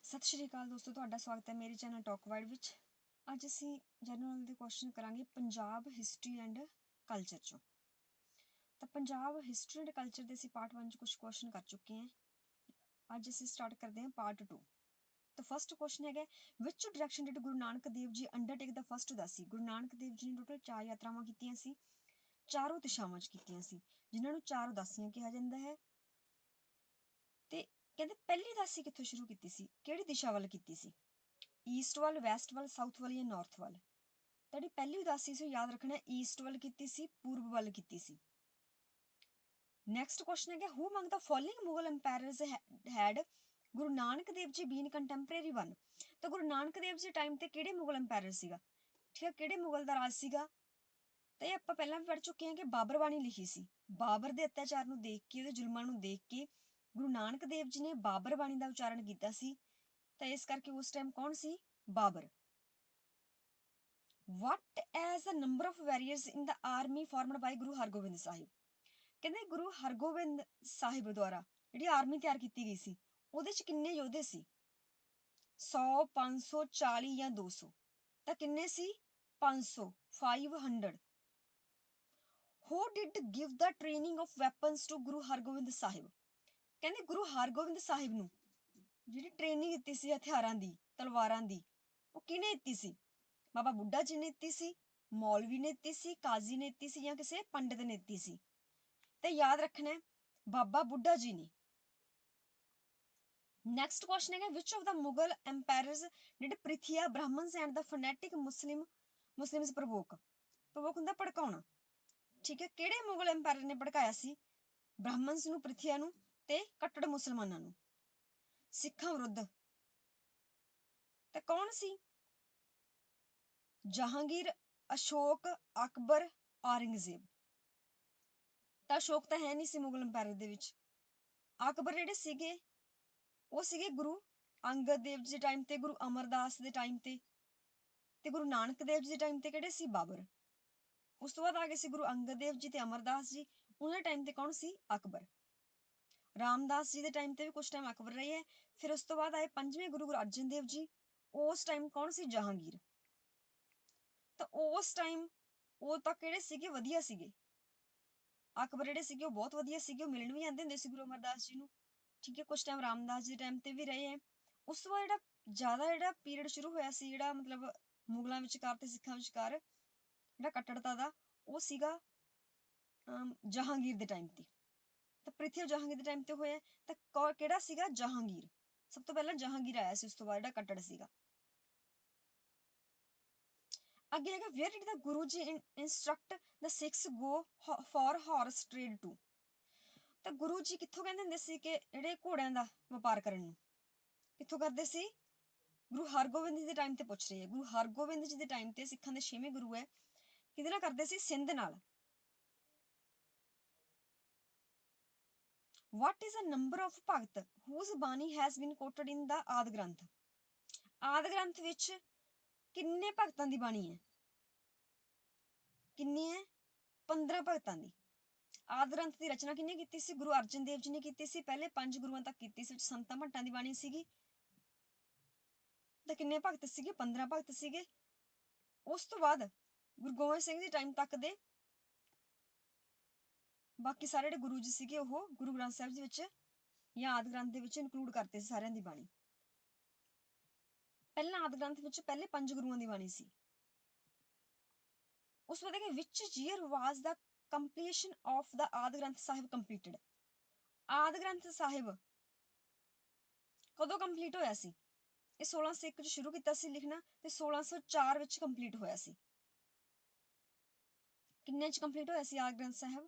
ਸਤਿ ਸ਼੍ਰੀ ਅਕਾਲ ਦੋਸਤੋ, ਤੁਹਾਡਾ ਸਵਾਗਤ ਹੈ ਮੇਰੇ ਚੈਨਲ ਟਾਕ ਵਾਈਡ ਵਿੱਚ। ਅੱਜ ਅਸੀਂ ਜਨਰਲ ਦੇ ਕੁਐਸਚਨ ਕਰਾਂਗੇ ਪੰਜਾਬ ਹਿਸਟਰੀ ਐਂਡ ਕਲਚਰ ਚੋਂ। ਤਾਂ ਪੰਜਾਬ ਹਿਸਟਰੀ ਐਂਡ ਕਲਚਰ ਦੇ ਅਸੀਂ ਪਾਰਟ 1 ਚ ਕੁਝ ਕੁਐਸਚਨ ਕਰ ਚੁੱਕੇ ਹਾਂ। ਅੱਜ ਅਸੀਂ ਸਟਾਰਟ ਕਰਦੇ ਹਾਂ ਪਾਰਟ 2। ਤਾਂ ਫਸਟ ਕੁਐਸਚਨ ਹੈਗਾ, ਵਿਚ ਡਾਇਰੈਕਸ਼ਨ ਡਿਡ ਗੁਰੂ ਨਾਨਕ ਦੇਵ ਜੀ ਅੰਡਰਟੇਕ ਦਾ ਫਸਟ ਉਦਾਸੀ। ਗੁਰੂ ਨਾਨਕ ਦੇਵ ਜੀ ਨੇ ਟੋਟਲ 4 ਯਾਤਰਾਵਾਂ ਕੀਤੀਆਂ ਸੀ, ਚਾਰੋਂ ਦਿਸ਼ਾਵਾਂ 'ਚ ਕੀਤੀਆਂ ਸੀ, ਜਿਨ੍ਹਾਂ ਨੂੰ 4 ਉਦਾਸੀਆਂ ਕਿਹਾ ਜਾਂਦਾ ਹੈ। ਤੇ ਕਹਿੰਦੇ ਪਹਿਲੀ ਉਦਾਸੀ ਕਿੱਥੋਂ ਸ਼ੁਰੂ ਕੀਤੀ ਸੀ, ਕਿਹੜੀ ਦਿਸ਼ਾ ਵੱਲ ਕੀਤੀ ਸੀ? ਈਸਟ ਵੱਲ, ਵੈਸਟ ਵੱਲ, ਸਾਊਥ ਵੱਲ ਜਾਂ ਨਾਰਥ ਵੱਲ? ਤੁਹਾਡੀ ਪਹਿਲੀ ਉਦਾਸੀ ਸੀ ਯਾਦ ਰੱਖਣਾ, ਈਸਟ ਵੱਲ ਕੀਤੀ ਸੀ, ਪੂਰਬ ਵੱਲ ਕੀਤੀ ਸੀ। ਨੈਕਸਟ ਕੁਐਸਚਨ ਹੈਗਾ, who among the following Mughal emperors had Guru Nanak Dev ji been contemporary one. ਤਾਂ ਗੁਰੂ ਨਾਨਕ ਦੇਵ ਜੀ ਟਾਈਮ ਤੇ ਕਿਹੜੇ ਮੁਗਲ ਅੰਪਾਇਰ ਸੀਗਾ? ਠੀਕ ਹੈ, ਕਿਹੜੇ ਮੁਗਲ ਦਾ ਰਾਜ ਸੀਗਾ? ਤੇ ਆਪਾਂ ਪਹਿਲਾਂ ਵੀ ਪੜ੍ਹ ਚੁੱਕੇ ਹਾਂ ਕਿ ਬਾਬਰ ਬਾਣੀ ਲਿਖੀ ਸੀ। ਬਾਬਰ ਦੇ ਅਤਿਆਚਾਰ ਨੂੰ ਦੇਖ ਕੇ, ਉਹਦੇ ਜ਼ੁਲਮਾਂ ਨੂੰ ਦੇਖ ਕੇ ਗੁਰੂ ਨਾਨਕ ਦੇਵ ਜੀ ਨੇ ਬਾਬਰ ਬਾਣੀ ਦਾ ਉਚਾਰਨ ਕੀਤਾ ਸੀ। ਤਾਂ ਇਸ ਕਰਕੇ ਉਸ ਟਾਈਮ ਕੌਣ ਸੀ? Babur. What as the number of warriors in the army formed by Guru Hargobind Sahib? ਕਹਿੰਦੇ ਗੁਰੂ ਹਰਗੋਬਿੰਦ ਸਾਹਿਬ ਦੁਆਰਾ ਜਿਹੜੀ ਆਰਮੀ ਤਿਆਰ ਕੀਤੀ ਗਈ ਸੀ, ਉਹਦੇ ਚ ਕਿੰਨੇ ਯੋਧੇ ਸੀ? 100, 500, 40 ਜਾਂ 200? ਤਾਂ ਕਿੰਨੇ ਸੀ? 500, 500। Who did give the training of weapons to Guru Hargobind Sahib? ਕਹਿੰਦੇ ਗੁਰੂ ਹਰਗੋਬਿੰਦ ਸਾਹਿਬ ਨੂੰ ਜਿਹੜੀ ਟ੍ਰੇਨਿੰਗ ਦਿੱਤੀ ਸੀ ਹਥਿਆਰਾਂ ਦੀ, ਤਲਵਾਰਾਂ ਦੀ, ਉਹ ਕਿਹਨੇ ਦਿੱਤੀ ਸੀ? ਬਾਬਾ ਬੁੱਢਾ ਜੀ ਨੇ ਦਿੱਤੀ ਸੀ, ਮੌਲਵੀ ਨੇ ਦਿੱਤੀ ਸੀ, ਕਾਜ਼ੀ ਨੇ ਦਿੱਤੀ ਸੀ ਜਾਂ ਕਿਸੇ ਪੰਡਿਤ ਨੇ ਦਿੱਤੀ ਸੀ? ਤੇ ਯਾਦ ਰੱਖਣਾ ਹੈ, ਬਾਬਾ ਬੁੱਢਾ ਜੀ ਨੇ। ਨੈਕਸਟ ਕੁਐਸਚਨ ਹੈਗਾ, which of the Mughal emperors did Prithia Brahmins and the fanatic Muslims provoke? Provoke ਹੁੰਦਾ ਭੜਕਾਉਣਾ। ਠੀਕ ਹੈ, ਕਿਹੜੇ ਮੁਗਲ ਐਮਪਾਇਰ ਨੇ ਭੜਕਾਇਆ ਸੀ ਬ੍ਰਾਹਮਣਸ ਨੂੰ, ਪ੍ਰਿਥੀਆ ਨੂੰ ਤੇ ਕੱਟੜ ਮੁਸਲਮਾਨਾਂ ਨੂੰ? ਸਿੱਖਾਂ ਵਿਰੁੱਧ। ਤੇ ਕੌਣ ਸੀ? ਜਹਾਂਗੀਰ, ਅਸ਼ੋਕ, ਅਕਬਰ, ਔਰੰਗਜ਼ੇਬ। ਤਾਂ ਅਸ਼ੋਕ ਤਾਂ ਹੈ ਨਹੀਂ ਸੀ ਮੁਗਲ ਅੰਪਾਇਰ ਦੇ ਵਿੱਚ। ਅਕਬਰ ਜਿਹੜੇ ਸੀਗੇ ਉਹ ਸੀਗੇ ਗੁਰੂ ਅੰਗਦ ਦੇਵ ਜੀ ਦੇ ਟਾਈਮ ਤੇ, ਗੁਰੂ ਅਮਰਦਾਸ ਦੇ ਟਾਈਮ ਤੇ ਗੁਰੂ ਨਾਨਕ ਦੇਵ ਜੀ ਦੇ ਟਾਈਮ ਤੇ ਕਿਹੜੇ ਸੀ? ਬਾਬਰ। ਉਸ ਤੋਂ ਬਾਅਦ ਆ ਗਏ ਸੀ ਗੁਰੂ ਅੰਗਦ ਦੇਵ ਜੀ ਤੇ ਅਮਰਦਾਸ ਜੀ, ਉਹਨਾਂ ਦੇ ਟਾਈਮ ਤੇ ਕੌਣ ਸੀ? ਅਕਬਰ। ਰਾਮਦਾਸ ਜੀ ਦੇ ਟਾਈਮ ਤੇ ਵੀ ਕੁਝ ਟਾਈਮ ਅਕਬਰ ਰਹੇ ਹੈ। ਫਿਰ ਉਸ ਤੋਂ ਬਾਅਦ ਆਏ ਪੰਜਵੇਂ ਗੁਰੂ ਅਰਜਨ ਦੇਵ ਜੀ, ਉਸ ਟਾਈਮ ਕੌਣ ਸੀ? ਜਹਾਂਗੀਰ। ਤਾਂ ਉਸ ਟਾਈਮ ਉਹ ਤਾਂ ਕਿਹੜੇ ਸੀਗੇ? ਵਧੀਆ ਸੀਗੇ। ਅਕਬਰ ਜਿਹੜੇ ਸੀਗੇ ਉਹ ਬਹੁਤ ਵਧੀਆ ਸੀਗੇ, ਉਹ ਮਿਲਣ ਵੀ ਆਉਂਦੇ ਹੁੰਦੇ ਸੀ ਗੁਰੂ ਅਮਰਦਾਸ ਜੀ ਨੂੰ। ਠੀਕ ਹੈ, ਕੁਛ ਟਾਈਮ ਰਾਮਦਾਸ ਜੀ ਦੇ ਟਾਈਮ ਤੇ ਵੀ ਰਹੇ ਹੈ। ਉਸ ਤੋਂ ਬਾਅਦ ਜਿਹੜਾ ਪੀਰੀਅਡ ਸ਼ੁਰੂ ਹੋਇਆ ਸੀ, ਜਿਹੜਾ ਮਤਲਬ ਮੁਗਲਾਂ ਵਿਚਕਾਰ ਤੇ ਸਿੱਖਾਂ ਵਿਚਕਾਰ ਜਿਹੜਾ ਕੱਟੜਤਾ ਦਾ, ਉਹ ਸੀਗਾ ਜਹਾਂਗੀਰ ਦੇ ਟਾਈਮ ਤੇ। ਤਾਂ ਪ੍ਰਿਥਵੀ ਜਹਾਂਗੀਰ ਦੇ ਟਾਈਮ ਤੇ ਹੋਇਆ। ਤਾਂ ਕਿਹੜਾ ਸੀਗਾ? ਜਹਾਂਗੀਰ। ਸਭ ਤੋਂ ਪਹਿਲਾਂ ਜਹਾਂਗੀਰ ਆਇਆ ਸੀ, ਉਸ ਤੋਂ ਬਾਅਦ ਜਿਹੜਾ ਕੱਟੜ ਸੀਗਾ। ਅੱਗੇ ਹੈਗਾ, wear did the Guru ji instruct the Sikhs go for horse trade to? ਤਾਂ ਗੁਰੂ ਜੀ ਕਿੱਥੋਂ ਕਹਿੰਦੇ ਹੁੰਦੇ ਸੀ ਕਿ ਜਿਹੜੇ ਘੋੜਿਆਂ ਦਾ ਵਪਾਰ ਕਰਨ ਨੂੰ ਕਿੱਥੋਂ ਕਰਦੇ ਸੀ? ਗੁਰੂ ਹਰਗੋਬਿੰਦ ਜੀ ਦੇ ਟਾਈਮ ਤੇ ਪੁੱਛ ਰਹੀ ਹੈ। ਗੁਰੂ ਹਰਗੋਬਿੰਦ ਜੀ ਦੇ ਟਾਈਮ ਤੇ ਸਿੱਖਾਂ ਦੇ 6ਵੇਂ ਗੁਰੂ ਹੈ, ਕਿਹਦੇ ਨਾਲ ਕਰਦੇ ਸੀ? ਸਿੰਧ ਨਾਲ। What is the number of Bhagat whose ਬਾਣੀ has been quoted in the ਆਦਿ ਗ੍ਰੰਥ? ਆਦਿ ਗ੍ਰੰਥ ਵਿੱਚ ਕਿੰਨੇ ਭਗਤਾਂ ਦੀ ਬਾਣੀ ਹੈ? ਕਿੰਨੀ ਹੈ? 15 ਭਗਤਾਂ ਦੀ। ਆਦਿ ਗ੍ਰੰਥ ਦੀ ਰਚਨਾ ਕਿਹਨੇ ਕੀਤੀ ਸੀ? ਗੁਰੂ ਅਰਜਨ ਦੇਵ ਜੀ ਨੇ ਕੀਤੀ ਸੀ। ਪਹਿਲੇ 5 ਗੁਰੂਆਂ ਤੱਕ ਕੀਤੀ ਸੀ, ਸੰਤਾਂ ਭੱਟਾਂ ਦੀ ਬਾਣੀ ਸੀਗੀ। ਤਾਂ ਕਿੰਨੇ ਭਗਤ ਸੀਗੇ? 15 ਭਗਤ ਸੀਗੇ। ਉਸ ਤੋਂ ਬਾਅਦ ਗੁਰੂ ਗੋਬਿੰਦ ਸਿੰਘ ਜੀ ਟਾਈਮ ਤੱਕ ਦੇ ਬਾਕੀ ਸਾਰੇ ਜਿਹੜੇ ਗੁਰੂ ਜੀ ਸੀਗੇ ਉਹ ਗੁਰੂ ਗ੍ਰੰਥ ਸਾਹਿਬ ਦੇ ਵਿੱਚ ਜਾਂ ਆਦਿ ਗ੍ਰੰਥ ਦੇ ਵਿੱਚ ਇਨਕਲੂਡ ਕਰਤੇ ਸੀ ਸਾਰਿਆਂ ਦੀ ਬਾਣੀ। ਪਹਿਲਾਂ ਆਦਿ ਗ੍ਰੰਥ ਵਿੱਚ ਪਹਿਲੇ 5 ਗੁਰੂਆਂ ਦੀ ਬਾਣੀ ਸੀ। ਉਸ ਤੋਂ ਬਾਅਦ ਦੇਖੇ, which year was the completion of the Adi Granth Sahib completed? ਆਦਿ ਗ੍ਰੰਥ ਸਾਹਿਬ ਕਦੋਂ ਕੰਪਲੀਟ ਹੋਇਆ ਸੀ? ਇਹ 1601 ਚ ਸ਼ੁਰੂ ਕੀਤਾ ਸੀ ਲਿਖਣਾ ਤੇ 1604 ਵਿੱਚ ਕੰਪਲੀਟ ਹੋਇਆ ਸੀ। ਕਿੰਨੇ ਚ ਕੰਪਲੀਟ ਹੋਇਆ ਸੀ ਆਦਿ ਗ੍ਰੰਥ ਸਾਹਿਬ?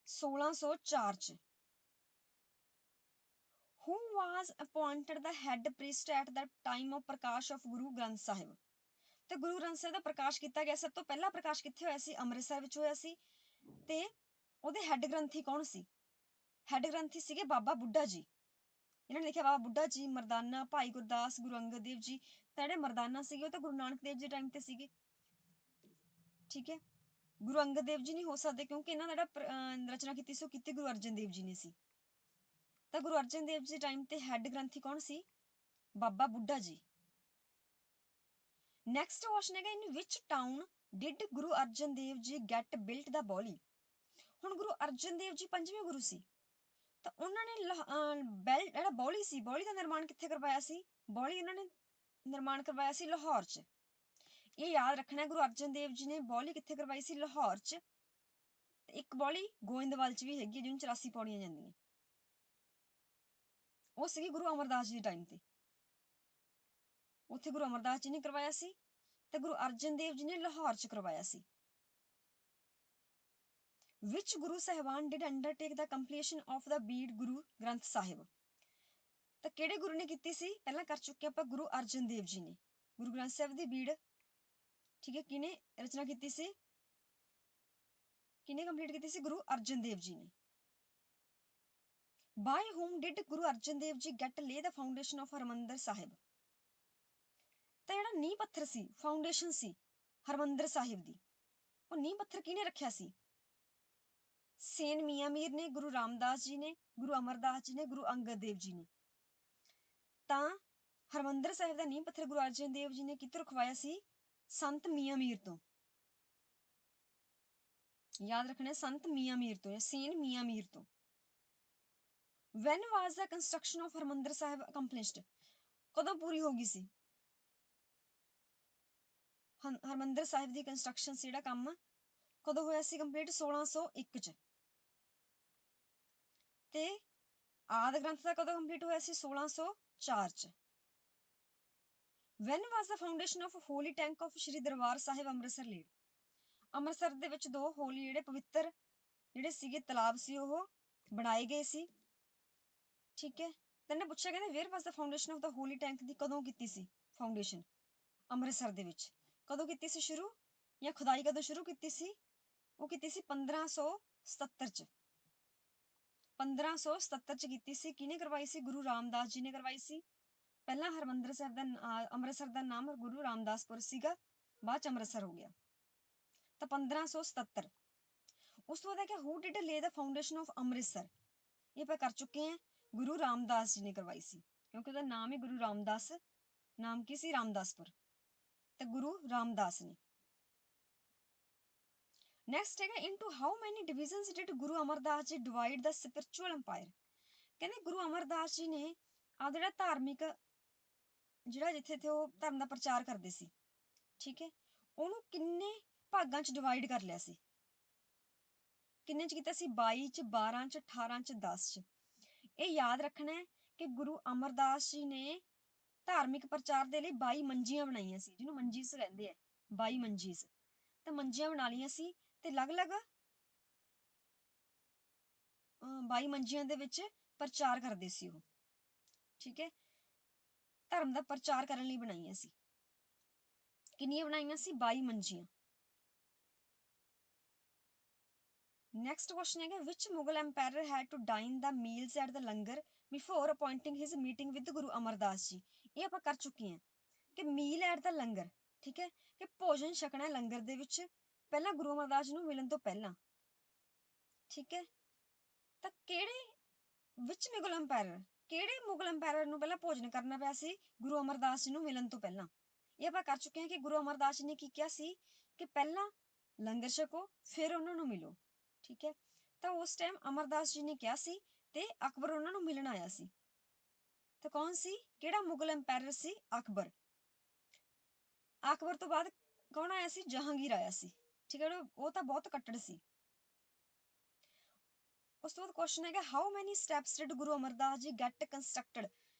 1604 ਚ। Who was appointed the head priest at the time of Prakash of Guru Granth Sahib? ਤੇ ਗੁਰੂ ਗ੍ਰੰਥ ਸਾਹਿਬ ਦਾ ਪ੍ਰਕਾਸ਼ ਕੀਤਾ ਗਿਆ, ਸਭ ਤੋਂ ਪਹਿਲਾ ਪ੍ਰਕਾਸ਼ ਕਿੱਥੇ ਹੋਇਆ ਸੀ? ਅੰਮ੍ਰਿਤਸਰ ਵਿੱਚ ਹੋਇਆ ਸੀ। ਤੇ ਉਹਦੇ ਹੈੱਡ ਗ੍ਰੰਥੀ ਕੌਣ ਸੀ? ਹੈੱਡ ਗ੍ਰੰਥੀ ਸੀਗੇ ਬਾਬਾ ਬੁੱਢਾ ਜੀ। ਇਹਨਾਂ ਨੇ ਲਿਖਿਆ ਬਾਬਾ ਬੁੱਢਾ ਜੀ, ਮਰਦਾਨਾ, ਭਾਈ ਗੁਰਦਾਸ, ਗੁਰੂ ਅੰਗਦ ਦੇਵ ਜੀ। ਤਾਂ ਜਿਹੜੇ ਮਰਦਾਨਾ ਸੀਗੇ ਉਹ ਤਾਂ ਗੁਰੂ ਨਾਨਕ ਦੇਵ ਜੀ ਟਾਈਮ ਤੇ ਸੀਗੇ। ਠੀਕ ਹੈ, ਗੁਰੂ ਅੰਗਦ ਦੇਵ ਜੀ ਨਹੀਂ ਹੋ ਸਕਦੇ ਕਿਉਂਕਿ ਇਹਨਾਂ ਦਾ ਜਿਹੜਾ ਰਚਨਾ ਕੀਤੀ ਸੀ ਉਹ ਕੀਤੀ ਗੁਰੂ ਅਰਜਨ ਦੇਵ ਜੀ ਨੇ ਸੀ। ਤਾਂ ਗੁਰੂ ਅਰਜਨ ਦੇਵ ਜੀ ਦੇ ਟਾਈਮ ਤੇ ਹੈੱਡ ਗ੍ਰੰਥੀ ਕੌਣ ਸੀ? ਬਾਬਾ ਬੁੱਢਾ ਜੀ। ਨੈਕਸਟ ਕੁਐਸਚਨ ਹੈਗਾ ਇਨ ਵਿਚ town did Guru Arjan Dev ji get built ਦਾ ਬੋਲੀ। ਹੁਣ ਗੁਰੂ ਅਰਜਨ ਦੇਵ ਜੀ ਪੰਜਵੇਂ ਗੁਰੂ ਸੀ, ਤਾਂ ਉਹਨਾਂ ਨੇ ਬੈਲ ਜਿਹੜਾ ਬੌਲੀ ਸੀ, ਬੌਲੀ ਦਾ ਨਿਰਮਾਣ ਕਿੱਥੇ ਕਰਵਾਇਆ ਸੀ? ਬੌਲੀ ਉਹਨਾਂ ਨੇ ਨਿਰਮਾਣ ਕਰਵਾਇਆ ਸੀ ਲਾਹੌਰ 'ਚ। ਇਹ ਯਾਦ ਰੱਖਣਾ ਗੁਰੂ ਅਰਜਨ ਦੇਵ ਜੀ ਨੇ ਬੌਲੀ ਕਿੱਥੇ ਕਰਵਾਈ ਸੀ? ਲਾਹੌਰ 'ਚ। ਤੇ ਇੱਕ ਬੌਲੀ ਗੋਇੰਦਵਾਲ 'ਚ ਵੀ ਹੈਗੀ ਜਿਹਨੂੰ 84 ਪੌੜੀਆਂ ਜਾਂਦੀਆਂ, ਉਹ ਸੀਗੀ ਗੁਰੂ ਅਮਰਦਾਸ ਜੀ ਦੇ ਟਾਈਮ ਤੇ। ਉੱਥੇ ਗੁਰੂ ਅਮਰਦਾਸ ਜੀ ਨੇ ਕਰਵਾਇਆ ਸੀ ਤੇ ਗੁਰੂ ਅਰਜਨ ਦੇਵ ਜੀ ਨੇ ਲਾਹੌਰ 'ਚ ਕਰਵਾਇਆ ਸੀ। Which Guru Sahban did undertake the completion of the bead Guru Granth Sahib? ਤਾਂ ਕਿਹੜੇ ਗੁਰੂ ਨੇ ਕੀਤੀ ਸੀ? ਪਹਿਲਾਂ ਕਰ ਚੁੱਕੇ ਆਪਾਂ, ਗੁਰੂ ਅਰਜਨ ਦੇਵ ਜੀ ਨੇ ਗੁਰੂ ਗ੍ਰੰਥ ਸਾਹਿਬ ਦੀ ਬੀੜ, ਠੀਕ ਹੈ, ਕਿਹਨੇ ਰਚਨਾ ਕੀਤੀ ਸੀ? ਕਿਹਨੇ ਕੰਪਲੀਟ ਕੀਤੀ ਸੀ? ਗੁਰੂ ਅਰਜਨ ਦੇਵ ਜੀ ਨੇ। By whom did Guru Arjan Dev Ji get lay the foundation of Harmandir Sahib? ਤਾਂ ਜਿਹੜਾ ਨੀਂਹ ਪੱਥਰ ਸੀ, ਫਾਊਂਡੇਸ਼ਨ ਸੀ ਹਰਮੰਦਰ ਸਾਹਿਬ ਦੀ, ਉਹ ਨੀਂਹ ਪੱਥਰ ਕਿਹਨੇ ਰੱਖਿਆ ਸੀ? ਸੇਨ ਮੀਆਂ ਮੀਰ ਨੇ, ਗੁਰੂ ਰਾਮਦਾਸ ਜੀ ਨੇ, ਗੁਰੂ ਅਮਰਦਾਸ ਜੀ ਨੇ, ਗੁਰੂ ਅੰਗਦ ਦੇਵ ਜੀ ਨੇ। ਤਾਂ ਹਰਮੰਦਰ ਸਾਹਿਬ ਦਾ ਨੀਂਹ ਪੱਥਰ ਗੁਰੂ ਅਰਜਨ ਦੇਵ ਜੀ ਨੇ ਕਿੱਥੋਂ ਰਖਵਾਇਆ ਸੀ? ਸੰਤ ਮੀਆਂ ਮੀਰ ਤੋਂ। ਯਾਦ ਰੱਖਣਾ, ਸੰਤ ਮੀਆਂ ਮੀਰ ਤੋਂ ਜਾਂ ਸੇਨ ਮੀਆਂ ਮੀਰ ਤੋਂ। When was the construction of Harmandar Sahib accomplished? ਕਦੋਂ ਪੂਰੀ ਹੋ ਗਈ ਸੀ ਹਰਮੰਦਰ ਸਾਹਿਬ ਦੀ ਕੰਸਟਰਕਸ਼ਨ ਸੀ, ਜਿਹੜਾ ਕੰਮ ਕਦੋਂ ਹੋਇਆ ਸੀ ਕੰਪਲੀਟ? 1601 ਚ। ਤੇ ਆਦਿ ਗ੍ਰੰਥ ਦਾ ਕਦੋਂ ਕੰਪਲੀਟ ਹੋਇਆ ਸੀ? 1604 ਚ। When was the foundation of holy tank of Shri Darbar Sahib Amritsar laid? Amritsar ਦੇ ਵਿੱਚ ਦੋ ਹੋਲੀ ਜਿਹੜੇ ਪਵਿੱਤਰ ਜਿਹੜੇ ਸੀਗੇ ਤਲਾਬ ਸੀ ਉਹ ਬਣਾਏ ਗਏ ਸੀ, ਠੀਕ ਹੈ। ਤੈਨੂੰ ਪੁੱਛਿਆ ਕਹਿੰਦੇ where was the foundation of the holy tank ਦੀ ਕਦੋਂ ਕੀਤੀ ਸੀ ਫਾਊਂਡੇਸ਼ਨ? ਅੰਮ੍ਰਿਤਸਰ ਦੇ ਵਿੱਚ। ਕਦੋਂ ਕੀਤੀ ਸੀ ਸ਼ੁਰੂ, ਜਾਂ ਖੁਦਾਈ ਕਦੋਂ ਸ਼ੁਰੂ ਕੀਤੀ ਸੀ? ਉਹ ਕੀਤੀ ਸੀ 1577 ਚ। 1577 ਚ ਕੀਤੀ ਸੀ। ਕਿਹਨੇ ਕਰਵਾਈ ਸੀ? ਗੁਰੂ ਰਾਮਦਾਸ ਜੀ ਨੇ ਕਰਵਾਈ ਸੀ। ਪਹਿਲਾਂ ਹਰਮੰਦਰ ਸਾਹਿਬ ਦਾ ਅੰਮ੍ਰਿਤਸਰ ਦਾ ਨਾਮ ਗੁਰੂ ਰਾਮਦਾਸਪੁਰ ਸੀਗਾ, ਬਾਅਦ ਚ ਅੰਮ੍ਰਿਤਸਰ ਹੋ ਗਿਆ। ਤਾਂ 1577। ਉਸ ਤੋਂ ਬਾਅਦ ਹੈ ਕਿ ਹੂ ਡਿਡ ਲੇ ਦਾ ਫਾਊਂਡੇਸ਼ਨ ਆਫ ਅੰਮ੍ਰਿਤਸਰ? ਇਹ ਆਪਾਂ ਕਰ ਚੁੱਕੇ ਹਾਂ, ਗੁਰੂ ਰਾਮਦਾਸ ਜੀ ਨੇ ਕਰਵਾਈ ਸੀ, ਕਿਉਂਕਿ ਉਹਦਾ ਨਾਮ ਹੀ ਗੁਰੂ ਰਾਮਦਾਸ, ਨਾਮ ਕੀ ਸੀ? ਰਾਮਦਾਸਪੁਰ। ਤੇ ਗੁਰੂ ਰਾਮਦਾਸ ਨੇ। ਨੈਕਸਟ ਹੈਗਾ into how many divisions did Guru Amardas ji divide the spiritual umpire? ਕਹਿੰਦੇ ਗੁਰੂ ਅਮਰਦਾਸ ਜੀ ਨੇ ਆ ਜਿਹੜਾ ਧਾਰਮਿਕ ਜਿਹੜਾ ਜਿੱਥੇ ਉਹ ਧਰਮ ਦਾ ਪ੍ਰਚਾਰ ਕਰਦੇ ਸੀ, ਠੀਕ ਹੈ, ਉਹਨੂੰ ਕਿੰਨੇ ਭਾਗਾਂ ਚ ਡਿਵਾਈਡ ਕਰ ਲਿਆ ਸੀ? ਕਿੰਨੇ ਚ ਕੀਤਾ ਸੀ? 22 ਚ, 12 ਚ, 18 ਚ, 10 ਚ। ਇਹ ਯਾਦ ਰੱਖਣਾ ਹੈ ਕਿ ਗੁਰੂ ਅਮਰਦਾਸ ਜੀ ਨੇ ਧਾਰਮਿਕ ਪ੍ਰਚਾਰ ਦੇ ਲਈ 22 ਮੰਜੀਆਂ ਬਣਾਈਆਂ ਸੀ, ਜਿਹਨੂੰ ਮੰਜੀਸ ਕਹਿੰਦੇ ਆ, 22 ਮੰਜੀਸ। ਤਾਂ ਮੰਜੀਆਂ ਬਣਾ ਲਈਆਂ ਸੀ ਤੇ ਅਲੱਗ-ਅਲੱਗ 22 ਮੰਜੀਆਂ ਦੇ ਵਿੱਚ ਪ੍ਰਚਾਰ ਕਰਦੇ ਸੀ ਉਹ, ਠੀਕ ਹੈ, ਧਰਮ ਦਾ ਪ੍ਰਚਾਰ ਕਰਨ ਲਈ ਬਣਾਈਆਂ ਸੀ। ਕਿੰਨੀਆਂ ਬਣਾਈਆਂ ਸੀ? 22 ਮੰਜੀਆਂ। ਨੈਕਸਟ ਕੁਐਸਚਨ ਹੈਗਾ which Mughal emperor had to dine the meals at the langar before appointing his meeting with Guru Amardas ji? ਇਹ ਆਪਾਂ ਕਰ ਚੁੱਕੇ ਹਾਂ ਕਿ ਮੀਲ ਐਟ ਦਾ ਲੰਗਰ, ਠੀਕ ਹੈ, ਕਿ ਭੋਜਨ ਛਕਣਾ ਲੰਗਰ ਦੇ ਵਿੱਚ ਪਹਿਲਾਂ ਗੁਰੂ ਅਮਰਦਾਸ ਜੀ ਨੂੰ ਮਿਲਣ ਤੋਂ ਪਹਿਲਾਂ, ਠੀਕ ਹੈ। ਤਾਂ ਵਿਚ ਮੁਗਲ ਐਮਪਾਇਰ, ਕਿਹੜੇ ਮੁਗਲ ਐਮਪਾਇਰ ਨੂੰ ਪਹਿਲਾਂ ਭੋਜਨ ਕਰਨਾ ਪਿਆ ਸੀ ਗੁਰੂ ਅਮਰਦਾਸ ਜੀ ਨੂੰ ਮਿਲਣ ਤੋਂ ਪਹਿਲਾਂ? ਇਹ ਆਪਾਂ ਕਰ ਚੁੱਕੇ ਹਾਂ ਕਿ ਗੁਰੂ ਅਮਰਦਾਸ ਜੀ ਨੇ ਕੀ ਕਿਹਾ ਸੀ ਕਿ ਪਹਿਲਾਂ ਲੰਗਰ ਛਕੋ ਫਿਰ ਉਹਨਾਂ ਨੂੰ ਮਿਲੋ, ਠੀਕ ਹੈ। ਤਾਂ ਉਸ ਟਾਈਮ ਅਮਰਦਾਸ ਜੀ ਨੇ ਕਿਹਾ ਸੀ ਤੇ ਅਕਬਰ ਉਹਨਾਂ ਨੂੰ ਮਿਲਣ ਆਇਆ ਸੀ। ਤਾਂ ਕੌਣ ਸੀ? ਕਿਹੜਾ ਮੁਗਲ ਐਮਪਾਇਰ ਸੀ? ਅਕਬਰ। ਅਕਬਰ ਤੋਂ ਬਾਅਦ ਕੌਣ ਆਇਆ ਸੀ? ਜਹਾਂਗੀਰ ਆਇਆ ਸੀ, ਠੀਕ ਹੈ। ਉਹ ਤਾਂ ਬਹੁਤ ਕੱਟੜ ਸੀ। ਉਸ ਤੋਂ ਬਾਅਦ ਕੁਐਸਚਨ ਹੈਗਾ ਹਾਊ ਮੈਨੀ steps did Guru Amardas ji get constructed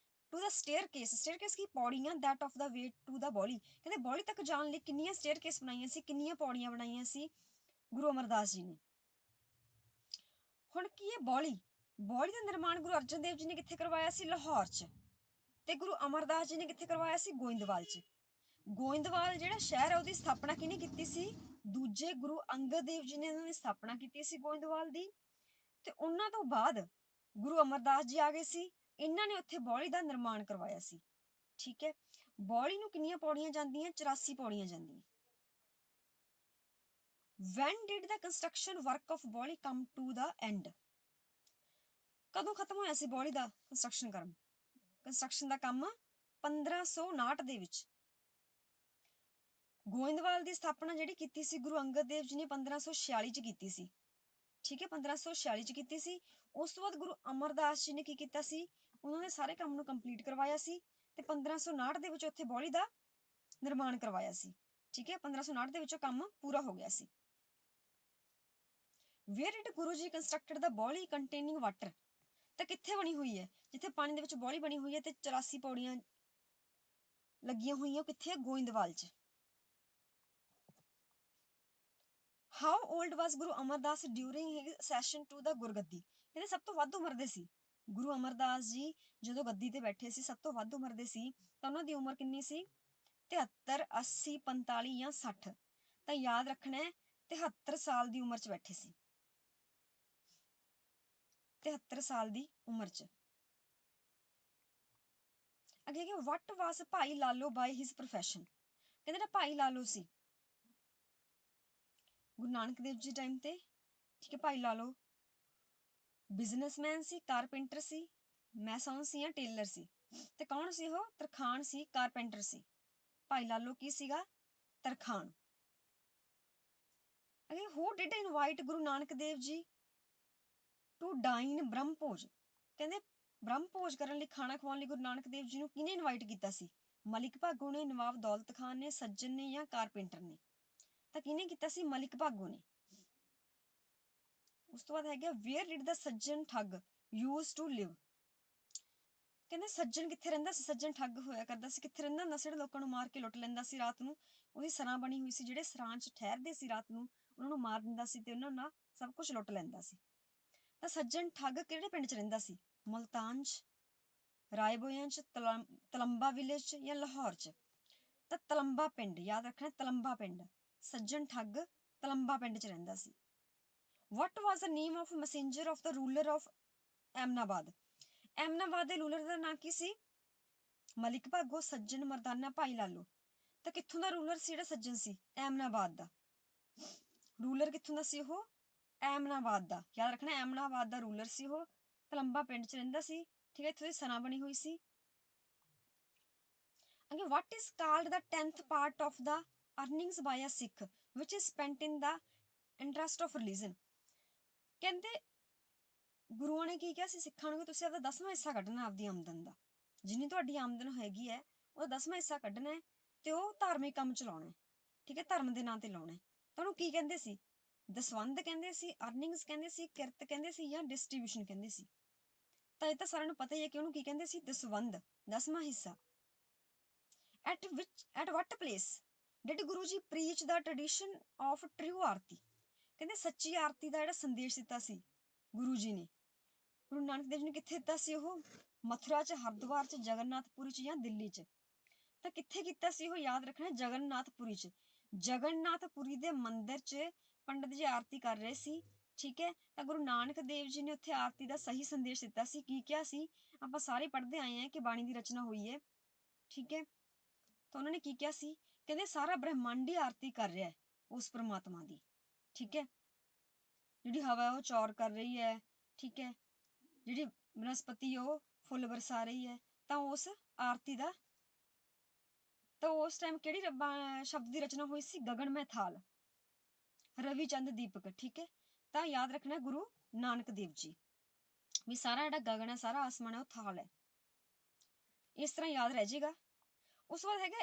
to ਦਾ ਸਟੇਅਰਕੇਸ? ਸਟੇਅਰਕੇਸ ਕੀ? ਪੌੜੀਆਂ that of the way to the ਬੌਲੀ। ਕਹਿੰਦੇ ਬੌਲੀ ਤੱਕ ਜਾਣ ਲਈ ਕਿੰਨੀਆਂ ਸਟੇਅਰਕੇਸ ਬਣਾਈਆਂ ਸੀ, ਕਿੰਨੀਆਂ ਪੌੜੀਆਂ ਬਣਾਈਆਂ ਸੀ ਗੁਰੂ ਅਮਰਦਾਸ ਜੀ ਨੇ? ਹੁਣ ਕੀ ਹੈ ਬੌਲੀ? ਬੌਲੀ ਦਾ ਨਿਰਮਾਣ ਗੁਰੂ ਅਰਜਨ ਦੇਵ ਜੀ ਨੇ ਕਿੱਥੇ ਕਰਵਾਇਆ ਸੀ? ਲਾਹੌਰ 'ਚ। ਤੇ ਗੁਰੂ ਅਮਰਦਾਸ ਜੀ ਨੇ ਕਿੱਥੇ ਕਰਵਾਇਆ ਸੀ? ਗੋਇੰਦਵਾਲ 'ਚ। ਗੋਇੰਦਵਾਲ ਜਿਹੜਾ ਸ਼ਹਿਰ ਹੈ ਉਹਦੀ ਸਥਾਪਨਾ ਕਿਹਨੇ ਕੀਤੀ ਸੀ? ਦੂਜੇ ਗੁਰੂ ਅੰਗਦ ਦੇਵ ਜੀ ਨੇ ਉਹਨਾਂ ਦੀ ਸਥਾਪਨਾ ਕੀਤੀ ਸੀ ਗੋਇੰਦਵਾਲ ਦੀ। ਤੇ ਉਹਨਾਂ ਤੋਂ ਬਾਅਦ ਗੁਰੂ ਅਮਰਦਾਸ ਜੀ ਆ ਗਏ ਸੀ, ਇਹਨਾਂ ਨੇ ਉੱਥੇ ਬੌਲੀ ਦਾ ਨਿਰਮਾਣ ਕਰਵਾਇਆ ਸੀ, ਠੀਕ ਹੈ। ਬੌਲੀ ਨੂੰ ਕਿੰਨੀਆਂ ਪੌੜੀਆਂ ਜਾਂਦੀਆਂ? 84 ਪੌੜੀਆਂ ਜਾਂਦੀਆਂ। When did the construction work of Baoli come to the end? ਕਦੋਂ ਖਤਮ ਹੋਇਆ ਸੀ ਬੌਲੀ ਦਾ ਕੰਸਟਰਕਸ਼ਨ ਦਾ ਕੰਮ? 1559 ਦੇ ਵਿੱਚ। ਗੋਇੰਦਵਾਲ ਦੀ ਸਥਾਪਨਾ ਜਿਹੜੀ ਕੀਤੀ ਸੀ ਗੁਰੂ ਅੰਗਦ ਦੇਵ ਜੀ ਨੇ 1546 ਚ ਕੀਤੀ ਸੀ। ਠੀਕ ਹੈ, 1546 ਚ ਕੀਤੀ ਸੀ। ਉਸ ਤੋਂ ਬਾਅਦ ਗੁਰੂ ਅਮਰਦਾਸ ਜੀ ਨੇ ਕੀ ਕੀਤਾ ਸੀ, ਉਹਨਾਂ ਨੇ ਸਾਰੇ ਕੰਮ ਨੂੰ ਕੰਪਲੀਟ ਕਰਵਾਇਆ ਸੀ ਤੇ 1559 ਦੇ ਵਿੱਚ ਉੱਥੇ ਬਾਉਲੀ ਦਾ ਨਿਰਮਾਣ ਕਰਵਾਇਆ ਸੀ। ਠੀਕ ਹੈ, 1559 ਦੇ ਵਿੱਚ ਉਹ ਕੰਮ ਪੂਰਾ ਹੋ ਗਿਆ ਸੀ। Where did Guru ji constructed the ਬਾਉਲੀ ਕੰਟੇਨਿੰਗ water? ਤਾਂ ਕਿੱਥੇ ਬਣੀ ਹੋਈ ਹੈ, ਜਿੱਥੇ ਪਾਣੀ ਦੇ ਵਿੱਚ ਬਾਉਲੀ ਬਣੀ ਹੋਈ ਹੈ ਤੇ 84 ਪੌੜੀਆਂ ਲੱਗੀਆਂ ਹੋਈਆਂ, ਕਿੱਥੇ ਹੈ? ਗੋਇੰਦਵਾਲ ਚ। How old was Guru Amardas during his accession to the ਗੁਰਗੱਦੀ? ਕਹਿੰਦੇ ਸਭ ਤੋਂ ਵੱਧ ਉਮਰ ਦੇ ਸੀ ਗੁਰੂ ਅਮਰਦਾਸ ਜੀ ਜਦੋਂ ਗੱਦੀ ਤੇ ਬੈਠੇ ਸੀ, ਸਭ ਤੋਂ ਵੱਧ ਉਮਰ ਦੇ ਸੀ। ਤਾਂ ਉਹਨਾਂ ਦੀ ਉਮਰ ਕਿੰਨੀ ਸੀ? 73, 80, 45 ਜਾਂ 60। ਤਾਂ ਯਾਦ ਰੱਖਣਾ ਹੈ 73 ਸਾਲ ਦੀ ਉਮਰ ਚ ਬੈਠੇ ਸੀ, 73 ਸਾਲ ਦੀ ਉਮਰ ਚ। ਅੱਗੇ ਕਿ what was Bhai Lalo by his profession? ਕਹਿੰਦੇ ਜਿਹੜਾ ਭਾਈ ਲਾਲੋ ਸੀ ਗੁਰੂ ਨਾਨਕ ਦੇਵ ਜੀ ਟਾਈਮ ਤੇ, ਠੀਕ ਹੈ, ਭਾਈ ਲਾਲੋ ਬਿਜ਼ਨਸਮੈਨ ਸੀ, ਕਾਰਪੇਂਟਰ ਸੀ, ਮੈਸਨ ਸੀ ਜਾਂ ਟੇਲਰ ਸੀ। ਤੇ ਕੌਣ ਸੀ ਉਹ? ਤਰਖਾਣ ਸੀ, ਕਾਰਪੇਂਟਰ ਸੀ। ਭਾਈ ਲਾਲੋ ਕੀ ਸੀਗਾ? ਤਰਖਾਣ। ਅਗੇ who did invite ਗੁਰੂ ਨਾਨਕ ਦੇਵ ਜੀ ਟੂ ਡਾਈਨ ਬ੍ਰਹਮ ਭੋਜ? ਕਹਿੰਦੇ ਬ੍ਰਹਮ ਭੋਜ ਕਰਨ ਲਈ, ਖਾਣਾ ਖਵਾਉਣ ਲਈ ਗੁਰੂ ਨਾਨਕ ਦੇਵ ਜੀ ਨੂੰ ਕਿਹਨੇ ਇਨਵਾਈਟ ਕੀਤਾ ਸੀ? ਮਲਿਕ ਭਾਗੋ ਨੇ, ਨਵਾਬ ਦੌਲਤ ਖਾਨ ਨੇ, ਸੱਜਣ ਨੇ ਜਾਂ ਕਾਰਪੇਂਟਰ ਨੇ? ਤਾਂ ਕਿਹਨੇ ਕੀਤਾ ਸੀ? ਮਲਿਕ ਭਾਗੋ ਨੇ। ਉਸ ਤੋਂ ਬਾਅਦ ਹੈਗਾ where did the ਸੱਜਣ ਠੱਗ used to live? ਕਹਿੰਦੇ ਸੱਜਣ ਕਿੱਥੇ ਰਹਿੰਦਾ ਸੀ? ਸੱਜਣ ਠੱਗ ਹੋਇਆ ਕਰਦਾ ਸੀ, ਕਿੱਥੇ ਰਹਿੰਦਾ ਹੁੰਦਾ ਸੀ? ਜਿਹੜੇ ਲੋਕਾਂ ਨੂੰ ਮਾਰ ਕੇ ਲੁੱਟ ਲੈਂਦਾ ਸੀ ਰਾਤ ਨੂੰ, ਉਹਦੀ ਸਰਾਂ ਬਣੀ ਹੋਈ ਸੀ, ਜਿਹੜੇ ਸਰਾਂ 'ਚ ਠਹਿਰਦੇ ਸੀ ਰਾਤ ਨੂੰ ਉਹਨਾਂ ਨੂੰ ਮਾਰ ਦਿੰਦਾ ਸੀ ਤੇ ਉਹਨਾਂ ਨਾਲ ਸਭ ਕੁਝ ਲੁੱਟ ਲੈਂਦਾ ਸੀ। ਤਾਂ ਸੱਜਣ ਠੱਗ ਕਿਹੜੇ ਪਿੰਡ 'ਚ ਰਹਿੰਦਾ ਸੀ? ਮੁਲਤਾਨ 'ਚ, ਰਾਏਬੋਇਆਂ 'ਚ, ਤਲੰਬਾ ਵਿਲੇਜ 'ਚ ਜਾਂ ਲਾਹੌਰ 'ਚ? ਤਾਂ ਤਲੰਬਾ ਪਿੰਡ, ਯਾਦ ਰੱਖਣਾ ਤਲੰਬਾ ਪਿੰਡ। ਸੱਜਣ ਠੱਗ ਤਲੰਬਾ ਪਿੰਡ 'ਚ ਰਹਿੰਦਾ ਸੀ। What was the name of messenger of the ruler of Eminabad? Eminabad ਦੇ ਰੂਲਰ ਦਾ ਨਾਂ ਕੀ ਸੀ? ਮਲਿਕ ਭਾਗੋ, ਸੱਜਣ, ਮਰਦਾਨਾ, ਭਾਈ ਲਾਲੋ। ਤਾਂ ਕਿੱਥੋਂ ਦਾ ਰੂਲਰ ਸੀ ਜਿਹੜਾ ਸੱਜਣ ਸੀ? ਐਮਨਾਬਾਦ ਦਾ। ਰੂਲਰ ਕਿੱਥੋਂ ਦਾ ਸੀ ਉਹ? ਐਮਨਾਬਾਦ ਦਾ। ਯਾਦ ਰੱਖਣਾ ਐਮਨਾਬਾਦ ਦਾ ਰੂਲਰ ਸੀ ਉਹ, ਤਲੰਬਾ ਪਿੰਡ 'ਚ ਰਹਿੰਦਾ ਸੀ। ਠੀਕ ਹੈ, ਇੱਥੋਂ ਦੀ ਸਰਾਂ ਬਣੀ ਹੋਈ ਸੀ। ਅੱਗੇ what is called the 10th part of the earnings by a Sikh which is spent in the interest of religion? ਕਹਿੰਦੇ ਗੁਰੂਆਂ ਨੇ ਕੀ ਕਿਹਾ ਸੀ ਸਿੱਖਾਂ ਨੂੰ ਕਿ ਤੁਸੀਂ ਆਪਦਾ 10ਵਾਂ ਹਿੱਸਾ ਕੱਢਣਾ ਆਪਦੀ ਆਮਦਨ ਦਾ, ਜਿੰਨੀ ਤੁਹਾਡੀ ਆਮਦਨ ਹੈਗੀ ਹੈ ਉਹਦਾ 10ਵਾਂ ਹਿੱਸਾ ਕੱਢਣਾ ਹੈ ਤੇ ਉਹ ਧਾਰਮਿਕ ਕੰਮ ਚ ਲਾਉਣਾ ਹੈ। ਠੀਕ ਹੈ, ਧਰਮ ਦੇ ਨਾਂ ਤੇ ਲਾਉਣਾ ਹੈ। ਤਾਂ ਉਹਨੂੰ ਕੀ ਕਹਿੰਦੇ ਸੀ? ਦਸਵੰਧ ਕਹਿੰਦੇ ਸੀ, ਅਰਨਿੰਗਸ ਕਹਿੰਦੇ ਸੀ, ਕਿਰਤ ਕਹਿੰਦੇ ਸੀ ਜਾਂ ਡਿਸਟ੍ਰੀਬਿਊਸ਼ਨ ਕਹਿੰਦੇ ਸੀ? ਤਾਂ ਇਹ ਤਾਂ ਸਾਰਿਆਂ ਨੂੰ ਪਤਾ ਹੀ ਹੈ ਕਿ ਉਹਨੂੰ ਕੀ ਕਹਿੰਦੇ ਸੀ? ਦਸਵੰਧ, 10ਵਾਂ ਹਿੱਸਾ। at what place did Guru ji preach the tradition of true ਆਰਤੀ? ਕਹਿੰਦੇ ਸੱਚੀ ਆਰਤੀ ਦਾ ਜਿਹੜਾ ਸੰਦੇਸ਼ ਦਿੱਤਾ ਸੀ ਗੁਰੂ ਜੀ ਨੇ, ਗੁਰੂ ਨਾਨਕ ਦੇਵ ਜੀ ਨੇ ਕਿੱਥੇ ਦਿੱਤਾ ਸੀ ਉਹ? ਮਥੁਰਾ 'ਚ, ਹਰਿਦੁਆਰ 'ਚ, ਜਗਨਨਾਥਪੁਰੀ 'ਚ ਜਾਂ ਦਿੱਲੀ 'ਚ? ਤਾਂ ਕਿੱਥੇ ਕੀਤਾ ਸੀ ਉਹ? ਯਾਦ ਰੱਖਣਾ ਜਗਨਨਾਥਪੁਰੀ 'ਚ। ਜਗਨਨਾਥਪੁਰੀ ਦੇ ਮੰਦਿਰ 'ਚ ਪੰਡਿਤ ਜੀ ਆਰਤੀ ਕਰ ਰਹੇ ਸੀ। ਠੀਕ ਹੈ, ਤਾਂ ਗੁਰੂ ਨਾਨਕ ਦੇਵ ਜੀ ਨੇ ਉੱਥੇ ਆਰਤੀ ਦਾ ਸਹੀ ਸੰਦੇਸ਼ ਦਿੱਤਾ ਸੀ। ਕੀ ਕਿਹਾ ਸੀ? ਆਪਾਂ ਸਾਰੇ ਪੜ੍ਹਦੇ ਆਏ ਹਾਂ ਕਿ ਬਾਣੀ ਦੀ ਰਚਨਾ ਹੋਈ ਹੈ। ਠੀਕ ਹੈ, ਤਾਂ ਉਹਨਾਂ ਨੇ ਕੀ ਕਿਹਾ ਸੀ? ਕਹਿੰਦੇ ਸਾਰਾ ਬ੍ਰਹਿਮੰਡ ਹੀ ਆਰਤੀ ਕਰ ਰਿਹਾ ਹੈ ਉਸ ਪ੍ਰਮਾਤਮਾ ਦੀ। ਠੀਕ ਹੈ, ਜਿਹੜੀ ਹਵਾ ਉਹ ਚੌਰ ਕਰ ਰਹੀ ਹੈ। ਠੀਕ ਹੈ, ਜਿਹੜੀ ਬਨਸਪਤੀ ਉਹ ਫੁੱਲ ਬਰਸਾ ਰਹੀ ਹੈ। ਤਾਂ ਉਸ ਆਰਤੀ ਦਾ, ਤਾਂ ਉਸ ਟਾਈਮ ਕਿਹੜੀ ਸ਼ਬਦ ਦੀ ਰਚਨਾ ਹੋਈ ਸੀ? ਗਗਨ ਮੈਂ ਥਾਲ, ਰਵੀ ਚੰਦ ਦੀਪਕ। ਠੀਕ ਹੈ, ਤਾਂ ਯਾਦ ਰੱਖਣਾ ਗੁਰੂ ਨਾਨਕ ਦੇਵ ਜੀ ਵੀ ਸਾਰਾ ਜਿਹੜਾ ਗਗਨ ਹੈ, ਸਾਰਾ ਆਸਮਾਨ ਹੈ, ਉਹ ਥਾਲ ਹੈ। ਇਸ ਤਰ੍ਹਾਂ ਯਾਦ ਰਹਿ ਜਾਏਗਾ। ਉਸ ਤੋਂ ਬਾਅਦ ਹੈਗਾ